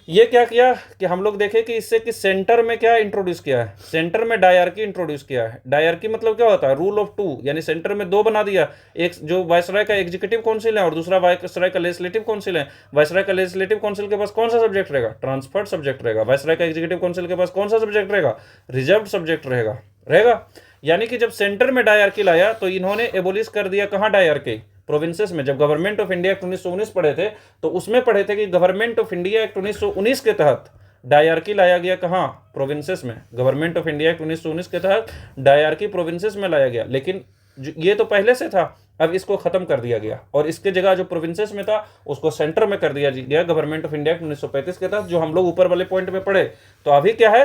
[SPEAKER 1] ये क्या किया कि हम लोग देखें कि इससे कि सेंटर में क्या इंट्रोड्यूस किया है, सेंटर में डायरकी इंट्रोड्यूस किया है। डायरकी मतलब क्या होता है, रूल ऑफ 2, यानी सेंटर में 2 बना दिया, एक जो वायसराय का एग्जीक्यूटिव काउंसिल है और दूसरा वायसराय का लेजिस्लेटिव काउंसिल है। वायसराय का लेजिस्लेटिव काउंसिल के पास कौन सा सब्जेक्ट रहेगा, ट्रांसफर्ड सब्जेक्ट रहेगा। वायसराय का एग्जीक्यूटिव काउंसिल के पास कौन सा सब्जेक्ट रहेगा, रिजर्व सब्जेक्ट रहेगा रहेगा यानी कि जब सेंटर में डायरकी लाया तो इन्होंने एबोलिश कर दिया कहाँ, डायरकी, प्रोविंसेस में। जब गवर्नमेंट ऑफ इंडिया एक्ट 1919 पढ़े थे तो उसमें पढ़े थे कि गवर्नमेंट ऑफ इंडिया एक्ट 1919 के तहत डायरकी लाया गया कहाँ, प्रोविंसेस में। गवर्नमेंट ऑफ इंडिया एक्ट 1919 के तहत डायरकी प्रोविंसेस में लाया गया, लेकिन ये तो पहले से था, अब इसको खत्म कर दिया गया और इसके जगह जो प्रोविंसेस में था उसको सेंटर में कर दिया गया गवर्नमेंट ऑफ इंडिया एक्ट 1935 के तहत, जो हम लोग ऊपर वाले पॉइंट में पढ़े। तो अभी क्या है,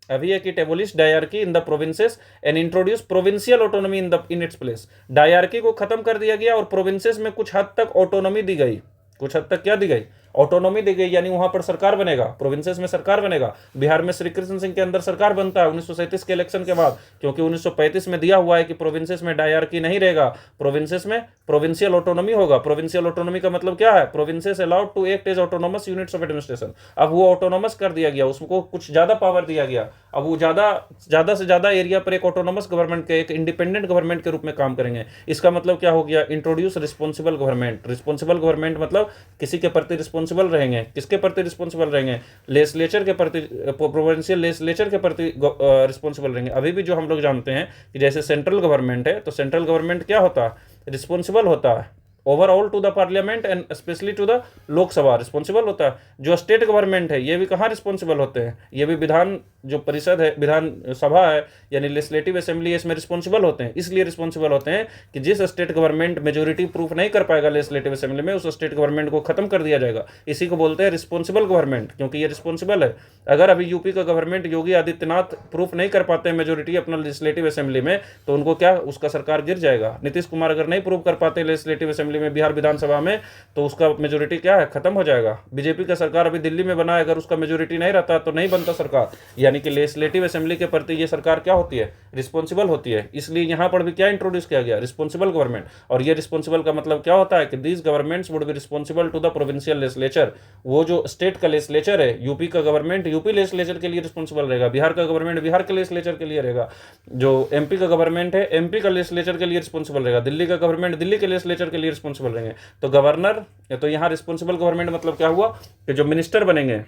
[SPEAKER 1] अभी एक it abolish dyarchy in the provinces and introduce provincial autonomy in its place. Dyarchy को खत्म कर दिया गया और प्रोविंसेस में कुछ हद तक ऑटोनॉमी दी गई, कुछ हद तक क्या दी गई, ऑटोनॉमी दी गई, यानी वहां पर सरकार बनेगा, प्रोविंसेस में सरकार बनेगा। बिहार में श्री कृष्ण सिंह के अंदर सरकार बनता है 1937 के इलेक्शन के बाद, क्योंकि 1935 में दिया हुआ है कि प्रोविंसेस में डायरकी नहीं रहेगा, प्रोविंसेस में प्रोविंशियल ऑटोनॉमी होगा। प्रोविंशियल ऑटोनॉमी का मतलब क्या है, provinces allowed to act as autonomous units of administration. अब वो ऑटोनोमस कर दिया गया, उसको कुछ ज्यादा पावर दिया गया, अब वो ज्यादा से ज्यादा एरिया पर एक ऑटोनोमस गवर्नमेंट के, एक इंडिपेंडेंट गवर्नमेंट के रूप में काम करेंगे। इसका मतलब क्या हो गया, introduce responsible government. Responsible government मतलब किसी के प्रति रिस्पॉन्सिबल रहेंगे, किसके प्रति रिस्पॉन्सिबल रहेंगे, लेजिस्लेचर के प्रति, प्रोविंशियल लेजिस्लेचर के प्रति रिस्पॉन्सिबल रहेंगे। अभी भी जो हम लोग जानते हैं कि जैसे सेंट्रल गवर्नमेंट है तो सेंट्रल गवर्नमेंट क्या होता है, रिस्पॉन्सिबल होता है overall to the parliament and specially to the Lok Sabha, responsible होता है। जो स्टेट गवर्नमेंट है ये भी कहाँ रिस्पॉन्सिबल होते हैं, ये भी विधान जो परिषद है, विधान सभा है यानी लेजिस्लेटिव असेंबली, इसमें रिस्पॉन्सिबल होते हैं। इसलिए रिस्पॉन्सिबल होते हैं कि जिस स्टेट गवर्नमेंट मेजोरिटी प्रूफ नहीं कर पाएगा लेजिस्लेटिव असेंबली में, उस स्टेट गवर्नमेंट को खत्म कर दिया जाएगा। इसी को बोलते हैं रिस्पॉन्सिबल गवर्नमेंट, क्योंकि ये रिस्पॉन्सिबल है। अगर अभी यूपी का गवर्नमेंट योगी आदित्यनाथ प्रूफ नहीं कर पाते हैं मेजोरिटी अपना लेजिस्लेटिव असेंबली में, तो उनको क्या, उसका सरकार गिर जाएगा। नीतीश कुमार अगर नहीं प्रूव कर पाते लेजिस्लेटिव असेंबली में, बिहार विधानसभा में, तो उसका मेजोरिटी क्या है, खत्म हो जाएगा। बीजेपी का सरकार अभी दिल्ली में बना है, अगर उसका मेजोरिटी नहीं रहता तो नहीं बनता सरकार। यानी कि लेजिस्लेटिव असेंबली के प्रति ये सरकार क्या होती है, रिस्पॉन्सिबल होती है। इसलिए यहां पर भी क्या इंट्रोड्यूस किया गया, रिस्पॉन्सिबल गवर्नमेंट। और ये रिस्पॉन्सिबल का मतलब क्या होता है कि these governments would be responsible to the provincial legislature. वो जो स्टेट का लेजिस्लेचर है, यूपी का गवर्नमेंट यूपी लेजिस्लेचर के लिए रिस्पॉन्सिबल रहेगा, बिहार का गवर्नमेंट बिहार के लेजिस्लेचर के लिए रहेगा, जो एमपी का गवर्नमेंट है एमपी का लेजिस्लेचर के लिए रिस्पॉन्सिबल रहेगा, दिल्ली का गवर्नमेंट दिल्ली के लेजिस्लेचर के लिए रिस्पॉन्सिबल रहेंगे। तो गवर्नर, तो यहाँ रिस्पॉन्सिबल गवर्नमेंट मतलब क्या हुआ कि जो मिनिस्टर बनेंगे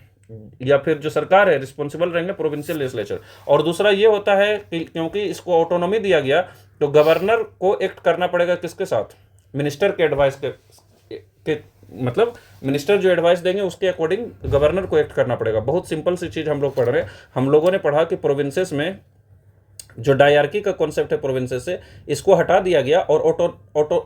[SPEAKER 1] या फिर जो सरकार है रिस्पॉन्सिबल रहेंगे प्रोविंशियल लेजिस्लेचर। और दूसरा ये होता है कि क्योंकि इसको ऑटोनॉमी दिया गया तो गवर्नर को एक्ट करना पड़ेगा किसके साथ, मिनिस्टर के एडवाइस के मतलब मिनिस्टर जो एडवाइस देंगे उसके अकॉर्डिंग गवर्नर को एक्ट करना पड़ेगा। बहुत सिंपल सी चीज हम लोग पढ़ रहे हैं। हम लोगों ने पढ़ा कि प्रोविंसेस में जो डायरकी का कॉन्सेप्ट है प्रोविंसेस से, इसको हटा दिया गया और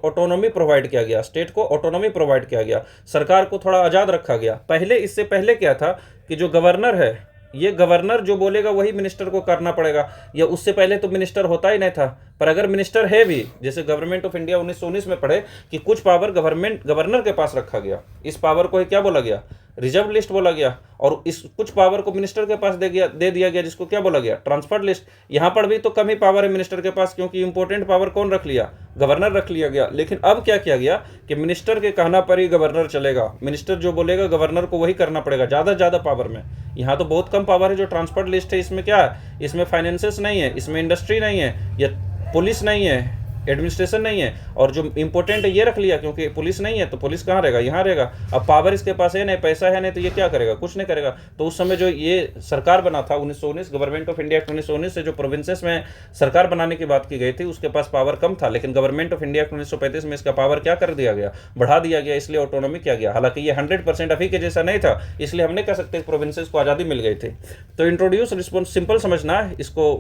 [SPEAKER 1] ऑटोनॉमी प्रोवाइड किया गया, स्टेट को ऑटोनॉमी प्रोवाइड किया गया, सरकार को थोड़ा आज़ाद रखा गया। पहले, इससे पहले क्या था कि जो गवर्नर है, ये गवर्नर जो बोलेगा वही मिनिस्टर को करना पड़ेगा, या उससे पहले तो मिनिस्टर होता ही नहीं था। पर अगर मिनिस्टर है भी, जैसे गवर्नमेंट ऑफ इंडिया 1919 में पढ़े कि कुछ पावर गवर्नर के पास रखा गया, इस पावर को क्या बोला गया, रिजर्व लिस्ट बोला गया, और इस कुछ पावर को मिनिस्टर के पास दे दिया गया जिसको क्या बोला गया, ट्रांसफर्ड लिस्ट। यहाँ पर भी तो कम ही पावर है मिनिस्टर के पास, क्योंकि इंपॉर्टेंट पावर कौन रख लिया, गवर्नर रख लिया गया। लेकिन अब क्या किया गया कि मिनिस्टर के कहना पर ही गवर्नर चलेगा, मिनिस्टर जो बोलेगा गवर्नर को वही करना पड़ेगा, ज़्यादा पावर में। यहाँ तो बहुत कम पावर है जो ट्रांसफर्ड लिस्ट है, इसमें क्या है, इसमें फाइनेंसेस नहीं है, इसमें इंडस्ट्री नहीं है, या पुलिस नहीं है, एडमिनिस्ट्रेशन नहीं है, और जो इंपॉर्टेंट है ये रख लिया, क्योंकि पुलिस नहीं है तो पुलिस कहाँ रहेगा, यहाँ रहेगा। अब पावर इसके पास है नहीं, पैसा है नहीं, तो ये क्या करेगा, कुछ नहीं करेगा। तो उस समय जो ये सरकार बना था 1919, गवर्नमेंट ऑफ इंडिया एक्ट 1919 से जो प्रोविंसेस में सरकार बनाने की बात की गई थी, उसके पास पावर कम था। लेकिन गवर्नमेंट ऑफ इंडिया एक्ट 1935 में इसका पावर क्या कर दिया गया, बढ़ा दिया गया, इसलिए ऑटोनॉमी किया गया। हालांकि ये 100% अभी के जैसा नहीं था, इसलिए हमने कह सकते प्रोविंसेस को आज़ादी मिल गई थी। तो इंट्रोड्यूस रिस्पॉन्स सिंपल समझना है, इसको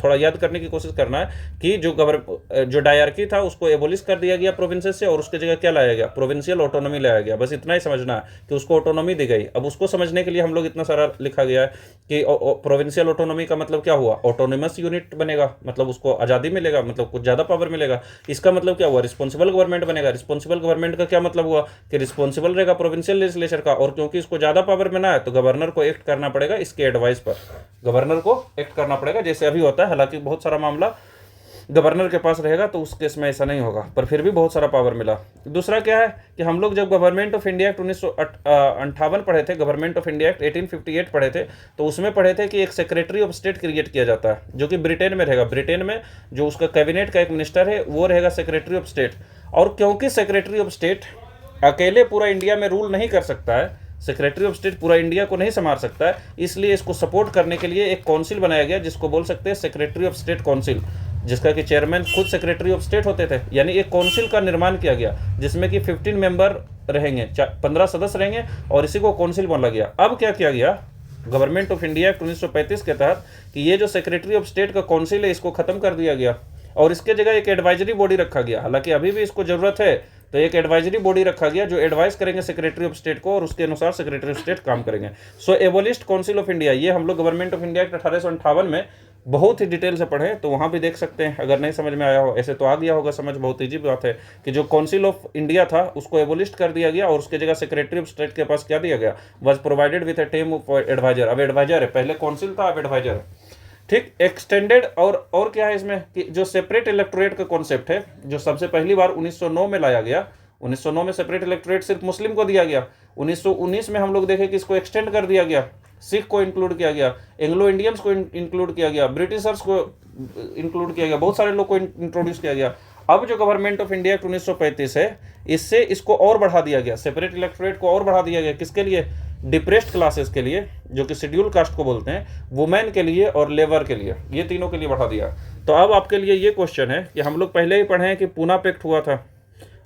[SPEAKER 1] थोड़ा याद करने की कोशिश करना है कि जो डायरकी था उसको एबोलिश कर दिया गया प्रोविंसेस से, और उसकी जगह क्या लाया गया, प्रोविंशियल ऑटोनॉमी लाया गया। बस इतना ही समझना है कि उसको ऑटोनॉमी दी गई। अब उसको समझने के लिए हम लोग इतना सारा लिखा गया है कि प्रोविंशियल ऑटोनॉमी का मतलब क्या हुआ, ऑटोनोमस यूनिट बनेगा, मतलब उसको आज़ादी मिलेगा, मतलब कुछ ज़्यादा पावर मिलेगा। इसका मतलब क्या हुआ, रिस्पॉन्सिबल गवर्नमेंट बनेगा। रिस्पॉन्सिबल गवर्नमेंट का क्या मतलब हुआ कि रिस्पॉन्सिबल रहेगा प्रोविंशियल लेजिस्लेचर का, और क्योंकि इसको ज़्यादा पावर मिला है तो गवर्नर को एक्ट करना पड़ेगा इसके एडवाइस पर, गवर्नर को एक्ट करना पड़ेगा जैसे अभी होता है। हालांकि बहुत सारा मामला गवर्नर के पास रहेगा तो उस केस में ऐसा नहीं होगा, पर फिर भी बहुत सारा पावर मिला। दूसरा क्या है कि हम लोग जब गवर्नमेंट ऑफ इंडिया एक्ट 1958 पढ़े थे, गवर्नमेंट ऑफ इंडिया एक्ट 1858 पढ़े थे, तो उसमें पढ़े थे कि एक सेक्रेटरी ऑफ स्टेट क्रिएट किया जाता है जो कि ब्रिटेन में रहेगा। ब्रिटेन में जो उसका कैबिनेट का एक मिनिस्टर है वो रहेगा सेक्रेटरी ऑफ स्टेट। और क्योंकि सेक्रेटरी ऑफ स्टेट अकेले पूरा इंडिया में रूल नहीं कर सकता है, सेक्रेटरी ऑफ स्टेट पूरा इंडिया को नहीं संभाल सकता है, इसलिए इसको सपोर्ट करने के लिए एक काउंसिल बनाया गया जिसको बोल सकते हैं सेक्रेटरी ऑफ स्टेट काउंसिल, जिसका कि चेयरमैन खुद सेक्रेटरी ऑफ स्टेट होते थे। यानी एक काउंसिल का निर्माण किया गया जिसमें कि 15 मेंबर रहेंगे, 15 सदस्य रहेंगे, और इसी को काउंसिल बोला गया। अब क्या किया गया गवर्नमेंट ऑफ इंडिया एक्ट 1935 के तहत कि ये जो सेक्रेटरी ऑफ स्टेट का काउंसिल है इसको खत्म कर दिया गया और इसके जगह एक एडवाइजरी बॉडी रखा गया। हालांकि अभी भी इसको जरूरत है, तो एक एडवाइजरी बॉडी रखा गया जो एडवाइस करेंगे सेक्रेटरी ऑफ स्टेट को और उसके अनुसार सेक्रेटरी ऑफ स्टेट काम करेंगे। सो एबोलिस्ट काउंसिल ऑफ इंडिया, ये हम लोग गवर्नमेंट ऑफ इंडिया एक्ट 1858 में बहुत ही डिटेल से पढ़े, तो वहाँ भी देख सकते हैं अगर नहीं समझ में आया हो। ऐसे तो आ गया होगा समझ, बहुत ईजी बात है कि जो काउंसिल ऑफ इंडिया था उसको एबोलिस्ट कर दिया गया और उसके जगह सेक्रेटरी ऑफ स्टेट के पास क्या दिया गया, was provided with a team of adviser. अब एडवाइजर है, पहले काउंसिल था, अब एडवाइजर है। ठीक, एक्सटेंडेड और क्या है इसमें कि जो सेपरेट इलेक्टोरेट का कॉन्सेप्ट है जो सबसे पहली बार 1909 में लाया गया। 1909 में सेपरेट इलेक्टोरेट सिर्फ मुस्लिम को दिया गया। 1919 में हम लोग देखें कि इसको एक्सटेंड कर दिया गया, सिख को इंक्लूड किया गया, एंग्लो इंडियंस को इंक्लूड किया गया, ब्रिटिशर्स को इंक्लूड किया गया, बहुत सारे लोग को इंट्रोड्यूस किया गया। अब जो गवर्नमेंट ऑफ इंडिया एक्ट 1935 है इससे इसको और बढ़ा दिया गया, सेपरेट इलेक्टोरेट को और बढ़ा दिया गया। किसके लिए, डिप्रेस्ड क्लासेस के लिए जो कि शेड्यूल कास्ट को बोलते हैं, वुमेन के लिए और लेबर के लिए, ये तीनों के लिए बढ़ा दिया। तो अब आपके लिए ये क्वेश्चन है कि हम लोग पहले ही पढ़े हैं कि पूना पैक्ट हुआ था,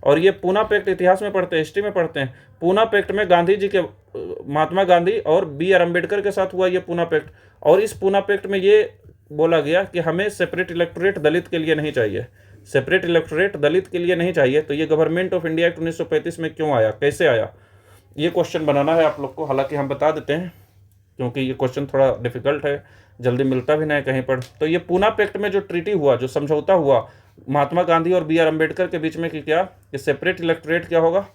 [SPEAKER 1] और ये पूना पैक्ट इतिहास में पढ़ते हैं, हिस्ट्री में पढ़ते हैं। पूना पैक्ट में गांधी जी के, महात्मा गांधी और B.R. अम्बेडकर के साथ हुआ ये पूना पैक्ट, और इस पूना पैक्ट में ये बोला गया कि हमें सेपरेट इलेक्टोरेट दलित के लिए नहीं चाहिए, सेपरेट इलेक्टोरेट दलित के लिए नहीं चाहिए। तो ये गवर्नमेंट ऑफ इंडिया एक्ट 1935 में क्यों आया, कैसे आया, ये क्वेश्चन बनाना है आप लोग को। हालांकि हम बता देते हैं क्योंकि ये क्वेश्चन थोड़ा डिफिकल्ट है, जल्दी मिलता भी नहीं कहीं पर। तो ये पूना पैक्ट में जो ट्रीटी हुआ, जो समझौता हुआ महात्मा गांधी और B.R. अम्बेडकर के बीच में कि क्या, कि सेपरेट इलेक्टोरेट क्या होगा,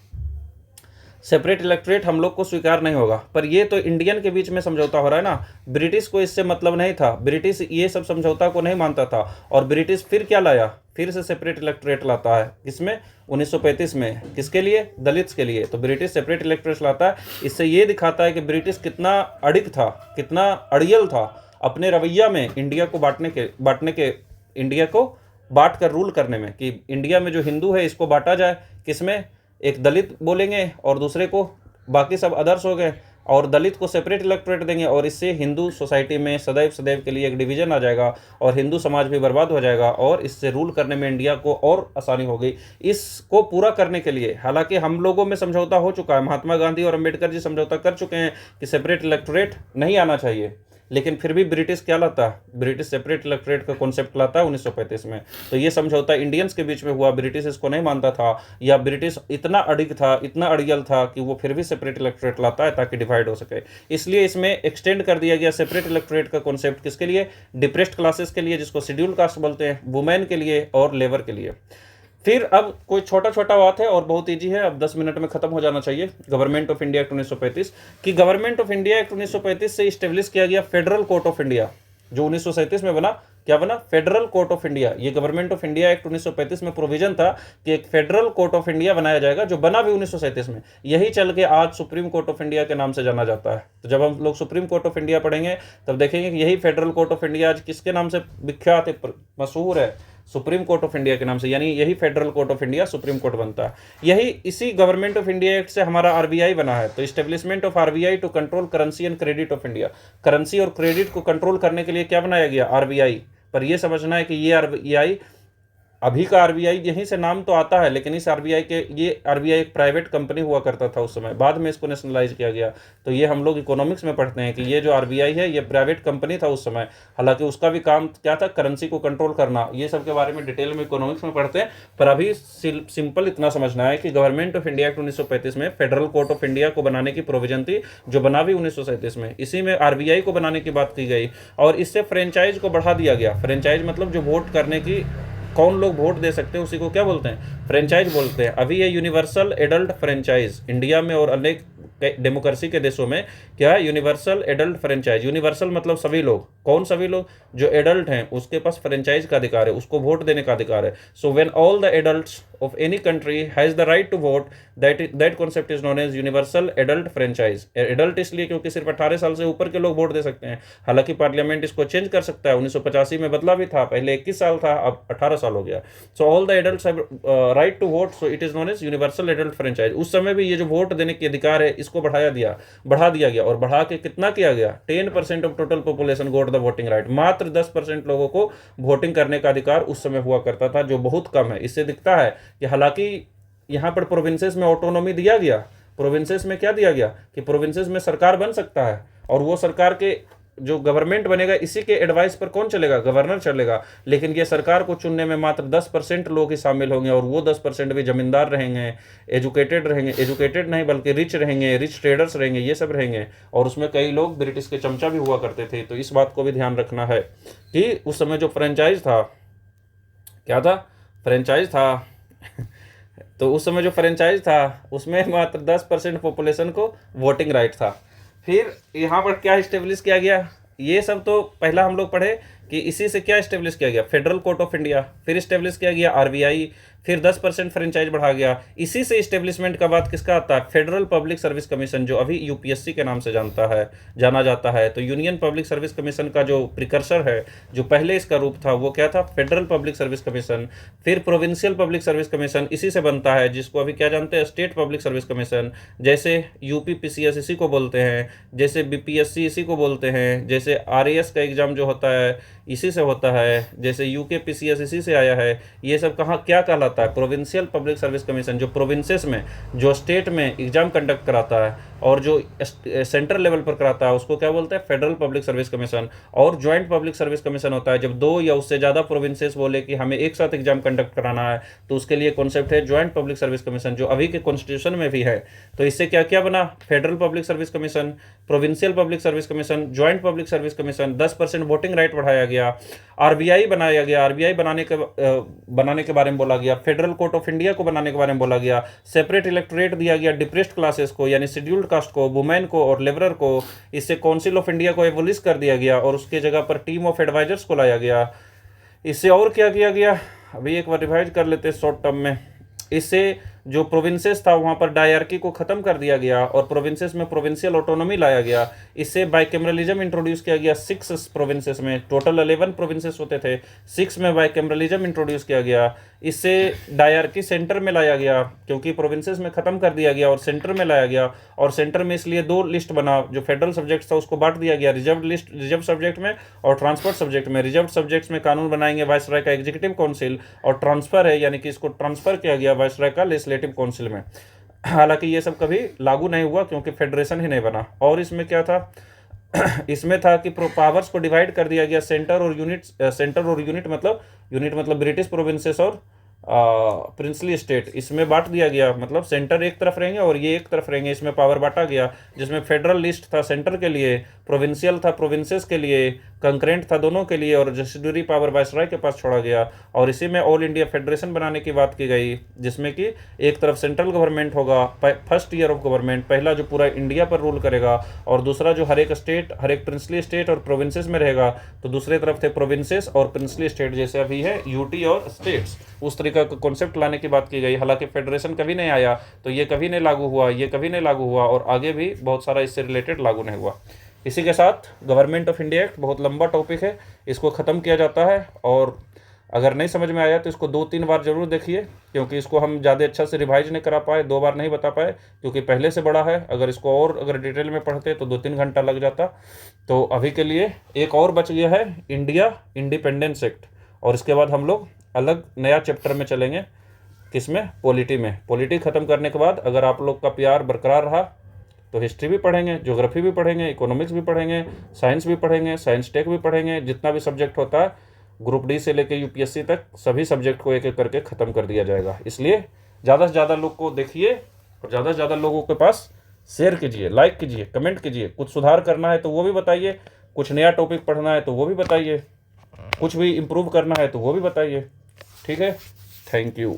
[SPEAKER 1] सेपरेट इलेक्टोरेट हम लोग को स्वीकार नहीं होगा। पर ये तो इंडियन के बीच में समझौता हो रहा है ना, ब्रिटिश को इससे मतलब नहीं था, ब्रिटिश ये सब समझौता को नहीं मानता था। और ब्रिटिश फिर क्या लाया, फिर से सेपरेट इलेक्टोरेट लाता है, किसमें, 1935 में, किसके लिए, दलित्स के लिए। तो ब्रिटिश सेपरेट इलेक्टोरेट लाता है। इससे ये दिखाता है कि ब्रिटिश कितना अड़िग था, कितना अड़ियल था अपने रवैया में इंडिया को बांटने के इंडिया को बांट कर रूल करने में, कि इंडिया में जो हिंदू है इसको बांटा जाए, किसमें, एक दलित बोलेंगे और दूसरे को बाकी सब अदर्स हो गए, और दलित को सेपरेट इलेक्टोरेट देंगे, और इससे हिंदू सोसाइटी में सदैव सदैव के लिए एक डिवीजन आ जाएगा और हिंदू समाज भी बर्बाद हो जाएगा, और इससे रूल करने में इंडिया को और आसानी हो गई। इसको पूरा करने के लिए हालांकि हम लोगों में समझौता हो चुका है, महात्मा गांधी और अम्बेडकर जी समझौता कर चुके हैं कि सेपरेट इलेक्टोरेट नहीं आना चाहिए, लेकिन फिर भी ब्रिटिश क्या लाता है, ब्रिटिश सेपरेट इलेक्टोरेट का कॉन्सेप्ट लाता है 1935 में। तो ये समझौता इंडियंस के बीच में हुआ, ब्रिटिश इसको नहीं मानता था, या ब्रिटिश इतना अड़िग था, इतना अड़ियल था कि वो फिर भी सेपरेट इलेक्टोरेट लाता है ताकि डिवाइड हो सके। इसलिए इसमें एक्सटेंड कर दिया गया सेपरेट इलेक्टोरेट का कॉन्सेप्ट, किसके लिए, डिप्रेस्ड क्लासेस के लिए जिसको शेड्यूल कास्ट बोलते हैं, वुमेन के लिए और लेबर के लिए। फिर अब कोई छोटा छोटा बात है और बहुत ईजी है, अब 10 मिनट में खत्म हो जाना चाहिए। गवर्नमेंट ऑफ इंडिया एक्ट 1935 कि गवर्नमेंट ऑफ इंडिया एक्ट 1935 से इस्टेब्लिश किया गया फेडरल कोर्ट ऑफ इंडिया, जो 1937 में बना, क्या बना, फेडरल कोर्ट ऑफ इंडिया। ये गवर्नमेंट ऑफ इंडिया एक्ट 1935 में प्रोविजन था कि एक फेडरल कोर्ट ऑफ इंडिया बनाया जाएगा, जो बना भी 1937 में। यही चल के आज सुप्रीम कोर्ट ऑफ इंडिया के नाम से जाना जाता है। तो जब हम लोग सुप्रीम कोर्ट ऑफ इंडिया पढ़ेंगे तब देखेंगे कि यही फेडरल कोर्ट ऑफ इंडिया आज किसके नाम से विख्यात है, मशहूर है, सुप्रीम कोर्ट ऑफ इंडिया के नाम से। यानी यही federal court of India supreme court बनता है। यही इसी गवर्नमेंट ऑफ इंडिया एक्ट से हमारा RBI बना है। तो establishment of RBI to control currency and credit of India, currency और क्रेडिट को कंट्रोल करने के लिए क्या बनाया गया, RBI। पर यह समझना है कि ये RBI अभी का आरबीआई यहीं से नाम तो आता है, लेकिन इस आरबीआई के, ये आरबीआई एक प्राइवेट कंपनी हुआ करता था उस समय, बाद में इसको नेशनलाइज किया गया। तो ये हम लोग इकोनॉमिक्स में पढ़ते हैं कि ये जो आरबीआई है ये प्राइवेट कंपनी था उस समय। हालांकि उसका भी काम क्या था, करेंसी को कंट्रोल करना। ये सब के बारे में डिटेल में इकोनॉमिक्स में पढ़ते हैं, पर अभी सिंपल इतना समझना है कि गवर्नमेंट ऑफ इंडिया एक्ट 1935 में फेडरल कोर्ट ऑफ इंडिया को बनाने की प्रोविजन थी, जो बना भी 1937 में। इसी में आरबीआई को बनाने की बात की गई और इससे फ्रेंचाइज को बढ़ा दिया गया। फ्रेंचाइज मतलब जो वोट करने की, कौन लोग वोट दे सकते हैं उसी को क्या बोलते हैं, फ्रेंचाइज बोलते हैं। अभी ये यूनिवर्सल एडल्ट फ्रेंचाइज इंडिया में और अनेक डेमोक्रेसी के देशों में क्या है, यूनिवर्सल एडल्ट फ्रेंचाइज। यूनिवर्सल मतलब सभी लोग, कौन सभी लोग, जो एडल्ट हैं उसके पास फ्रेंचाइज का अधिकार है, उसको वोट देने का अधिकार है। So when all the adults of any country has the right to vote, that concept is known as universal adult franchise. Adult इसलिए क्योंकि सिर्फ 18 साल से ऊपर के लोग वोट दे सकते हैं। हालांकि पार्लियामेंट इसको चेंज कर सकता है, 1985 में बदला भी था, पहले 21 साल था, अब 18 साल हो गया। So all the adults have right to vote, so it is known as universal adult franchise. उस समय भी ये जो वोट देने के अधिकार है इसको बढ़ा दिया गया। और बढ़ा के कितना किया गया, 10% of total population goat the voting right. मात्र 10% लोगों को वोटिंग करने का अधिकार उस समय हुआ करता था, जो बहुत कम है। इससे दिखता है कि हालांकि यहाँ पर प्रोविंसेस में ऑटोनॉमी दिया गया, प्रोविंसेस में क्या दिया गया कि प्रोविंसेस में सरकार बन सकता है, और वो सरकार के जो गवर्नमेंट बनेगा इसी के एडवाइस पर कौन चलेगा, गवर्नर चलेगा। लेकिन ये सरकार को चुनने में मात्र 10% लोग ही शामिल होंगे, और वो 10% भी जमींदार रहेंगे, एजुकेटेड रहेंगे, एजुकेटेड नहीं बल्कि रिच रहेंगे, रिच ट्रेडर्स रहेंगे, ये सब रहेंगे। और उसमें कई लोग ब्रिटिश के चमचा भी हुआ करते थे। तो इस बात को भी ध्यान रखना है कि उस समय जो फ्रेंचाइज था, क्या था, फ्रेंचाइज था तो उस समय जो फ्रेंचाइज था उसमें मात्र 10% पॉपुलेशन को वोटिंग राइट था। फिर यहाँ पर क्या इस्टेब्लिश किया गया, ये सब तो पहला हम लोग पढ़े कि इसी से क्या इस्टेब्लिश किया गया, फेडरल कोर्ट ऑफ इंडिया। फिर इस्टेब्लिश किया गया आरबीआई, फिर 10% फ्रेंचाइज बढ़ा गया। इसी से इस्टेब्लिशमेंट का बात किसका आता है, फेडरल पब्लिक सर्विस कमीशन, जो अभी यूपीएससी के नाम से जाना जाता है। तो यूनियन पब्लिक सर्विस कमीशन का जो प्रिकर्सर है, जो पहले इसका रूप था, वो क्या था, फेडरल पब्लिक सर्विस कमीशन। फिर प्रोविंशियल पब्लिक सर्विस कमीशन इसी से बनता है, जिसको अभी क्या जानते हैं, स्टेट पब्लिक सर्विस कमीशन। जैसे यूपी पीसीएस इसी को बोलते हैं, जैसे बीपीएससी इसी को बोलते हैं, जैसे आरएएस का एग्जाम जो होता है इसी से होता है, जैसे यूके पीसीएस इसी से आया है। ये सब कहाँ क्या कहलाता है, प्रोविंशियल पब्लिक सर्विस कमीशन, जो प्रोविंसेस में, जो स्टेट में एग्जाम कंडक्ट कराता है और जो सेंट्रल लेवल पर कराता है उसको क्या बोलते हैं, फेडरल पब्लिक सर्विस कमीशन। और ज्वाइंट पब्लिक सर्विस कमीशन होता है जब 2 या उससे ज़्यादा प्रोविंसेस बोले कि हमें एक साथ एग्जाम कंडक्ट कराना है, तो उसके लिए कॉन्सेप्ट है ज्वाइंट पब्लिक सर्विस कमीशन, जो अभी के कॉन्स्टिट्यूशन में भी है। तो इससे क्या क्या बना, federal public service commission, provincial public service commission, joint public service commission, 10% voting right बढ़ाया गया, आरबीआई बनाया गया, आरबीआई बनाने के बारे में बोला गया, फेडरल कोर्ट ऑफ इंडिया को बनाने के बारे में बोला गया, सेपरेट इलेक्टोरेट दिया गया डिप्रेस्ड क्लासेस को, यानी शेड्यूल्ड कास्ट को, वुमेन को और लेबरर को। इससे काउंसिल ऑफ इंडिया को एबोलिश कर दिया गया और उसके जगह पर टीम ऑफ एडवाइजर्स को लाया गया। इससे और क्या किया गया, अभी एक बार रिवाइज कर लेते हैं शॉर्ट टर्म में। इससे जो प्रोविंसेस था वहाँ पर डायरकी को ख़त्म कर दिया गया और प्रोविंसेस में प्रोविंशियल ऑटोनॉमी लाया गया। इससे बाइकैमरलिज्म इंट्रोड्यूस किया गया 6 प्रोविंसेस में, टोटल 11 प्रोविंसेस होते थे, 6 में बाइकैमरलिज्म इंट्रोड्यूस किया गया। इससे डायरकी सेंटर में लाया गया, क्योंकि प्रोविंसेस में ख़त्म कर दिया गया और सेंटर में लाया गया। और सेंटर में इसलिए 2 लिस्ट बना, जो फेडरल सब्जेक्ट था उसको बांट दिया गया, रिजर्व सब्जेक्ट में और ट्रांसफर सब्जेक्ट में। रिजर्व सब्जेक्ट्स में कानून बनाएंगे वाइसरॉय का एग्जीक्यूटिव काउंसिल, और ट्रांसफर है यानी कि इसको ट्रांसफर किया गया वाइसरॉय का लेजिस्लेटिव काउंसिल में। हालांकि ये सब कभी लागू नहीं हुआ क्योंकि फेडरेशन ही नहीं बना। और इसमें क्या था इसमें था कि पावर्स को डिवाइड कर दिया गया, सेंटर और यूनिट मतलब ब्रिटिश प्रोविंसेस और प्रिंसली स्टेट, इसमें बांट दिया गया। मतलब सेंटर एक तरफ रहेंगे और ये एक तरफ रहेंगे, इसमें पावर बांटा गया, जिसमें फेडरल लिस्ट था सेंटर के लिए, प्रोविंशियल था प्रोविंसेस के लिए, कंकरेंट था दोनों के लिए, और जस्टिसरी पावर वाइसरॉय के पास छोड़ा गया। और इसी में ऑल इंडिया फेडरेशन बनाने की बात की गई, जिसमें कि एक तरफ सेंट्रल गवर्नमेंट होगा, फर्स्ट ईयर ऑफ गवर्नमेंट, पहला जो पूरा इंडिया पर रूल करेगा, और दूसरा जो हर एक प्रिंसली स्टेट और प्रोविंसेस में रहेगा। तो दूसरे तरफ थे प्रोविंसेस और प्रिंसली स्टेट, जैसे अभी है यूटी और स्टेट्स, उस तरीका का कॉन्सेप्ट लाने की बात की गई। हालांकि फेडरेशन कभी नहीं आया, तो ये कभी नहीं लागू हुआ, ये कभी नहीं लागू हुआ, और आगे भी बहुत सारा इससे रिलेटेड लागू नहीं हुआ। इसी के साथ गवर्नमेंट ऑफ इंडिया एक्ट बहुत लंबा टॉपिक है, इसको ख़त्म किया जाता है। और अगर नहीं समझ में आया तो इसको 2-3 बार जरूर देखिए, क्योंकि इसको हम ज़्यादा अच्छा से रिवाइज नहीं करा पाए, 2 बार नहीं बता पाए, क्योंकि पहले से बड़ा है। अगर इसको और अगर डिटेल में पढ़ते तो 2-3 घंटा लग जाता। तो अभी के लिए एक और बच गया है, इंडिया इंडिपेंडेंस एक्ट, और इसके बाद हम लोग अलग नया चैप्टर में चलेंगे। किसमें? पॉलिटी में। पॉलिटी ख़त्म करने के बाद अगर आप लोग का प्यार बरकरार रहा तो हिस्ट्री भी पढ़ेंगे, ज्योग्राफी भी पढ़ेंगे, इकोनॉमिक्स भी पढ़ेंगे, साइंस भी पढ़ेंगे, साइंस टेक भी पढ़ेंगे। जितना भी सब्जेक्ट होता है ग्रुप डी से लेकर यूपीएससी तक सभी सब्जेक्ट को एक एक करके ख़त्म कर दिया जाएगा। इसलिए ज़्यादा से ज़्यादा लोग को देखिए और ज़्यादा से ज़्यादा लोगों के पास शेयर कीजिए, लाइक कीजिए, कमेंट कीजिए। कुछ सुधार करना है तो वो भी बताइए, कुछ नया टॉपिक पढ़ना है तो वो भी बताइए, कुछ भी इम्प्रूव करना है तो वो भी बताइए। ठीक है, थैंक यू।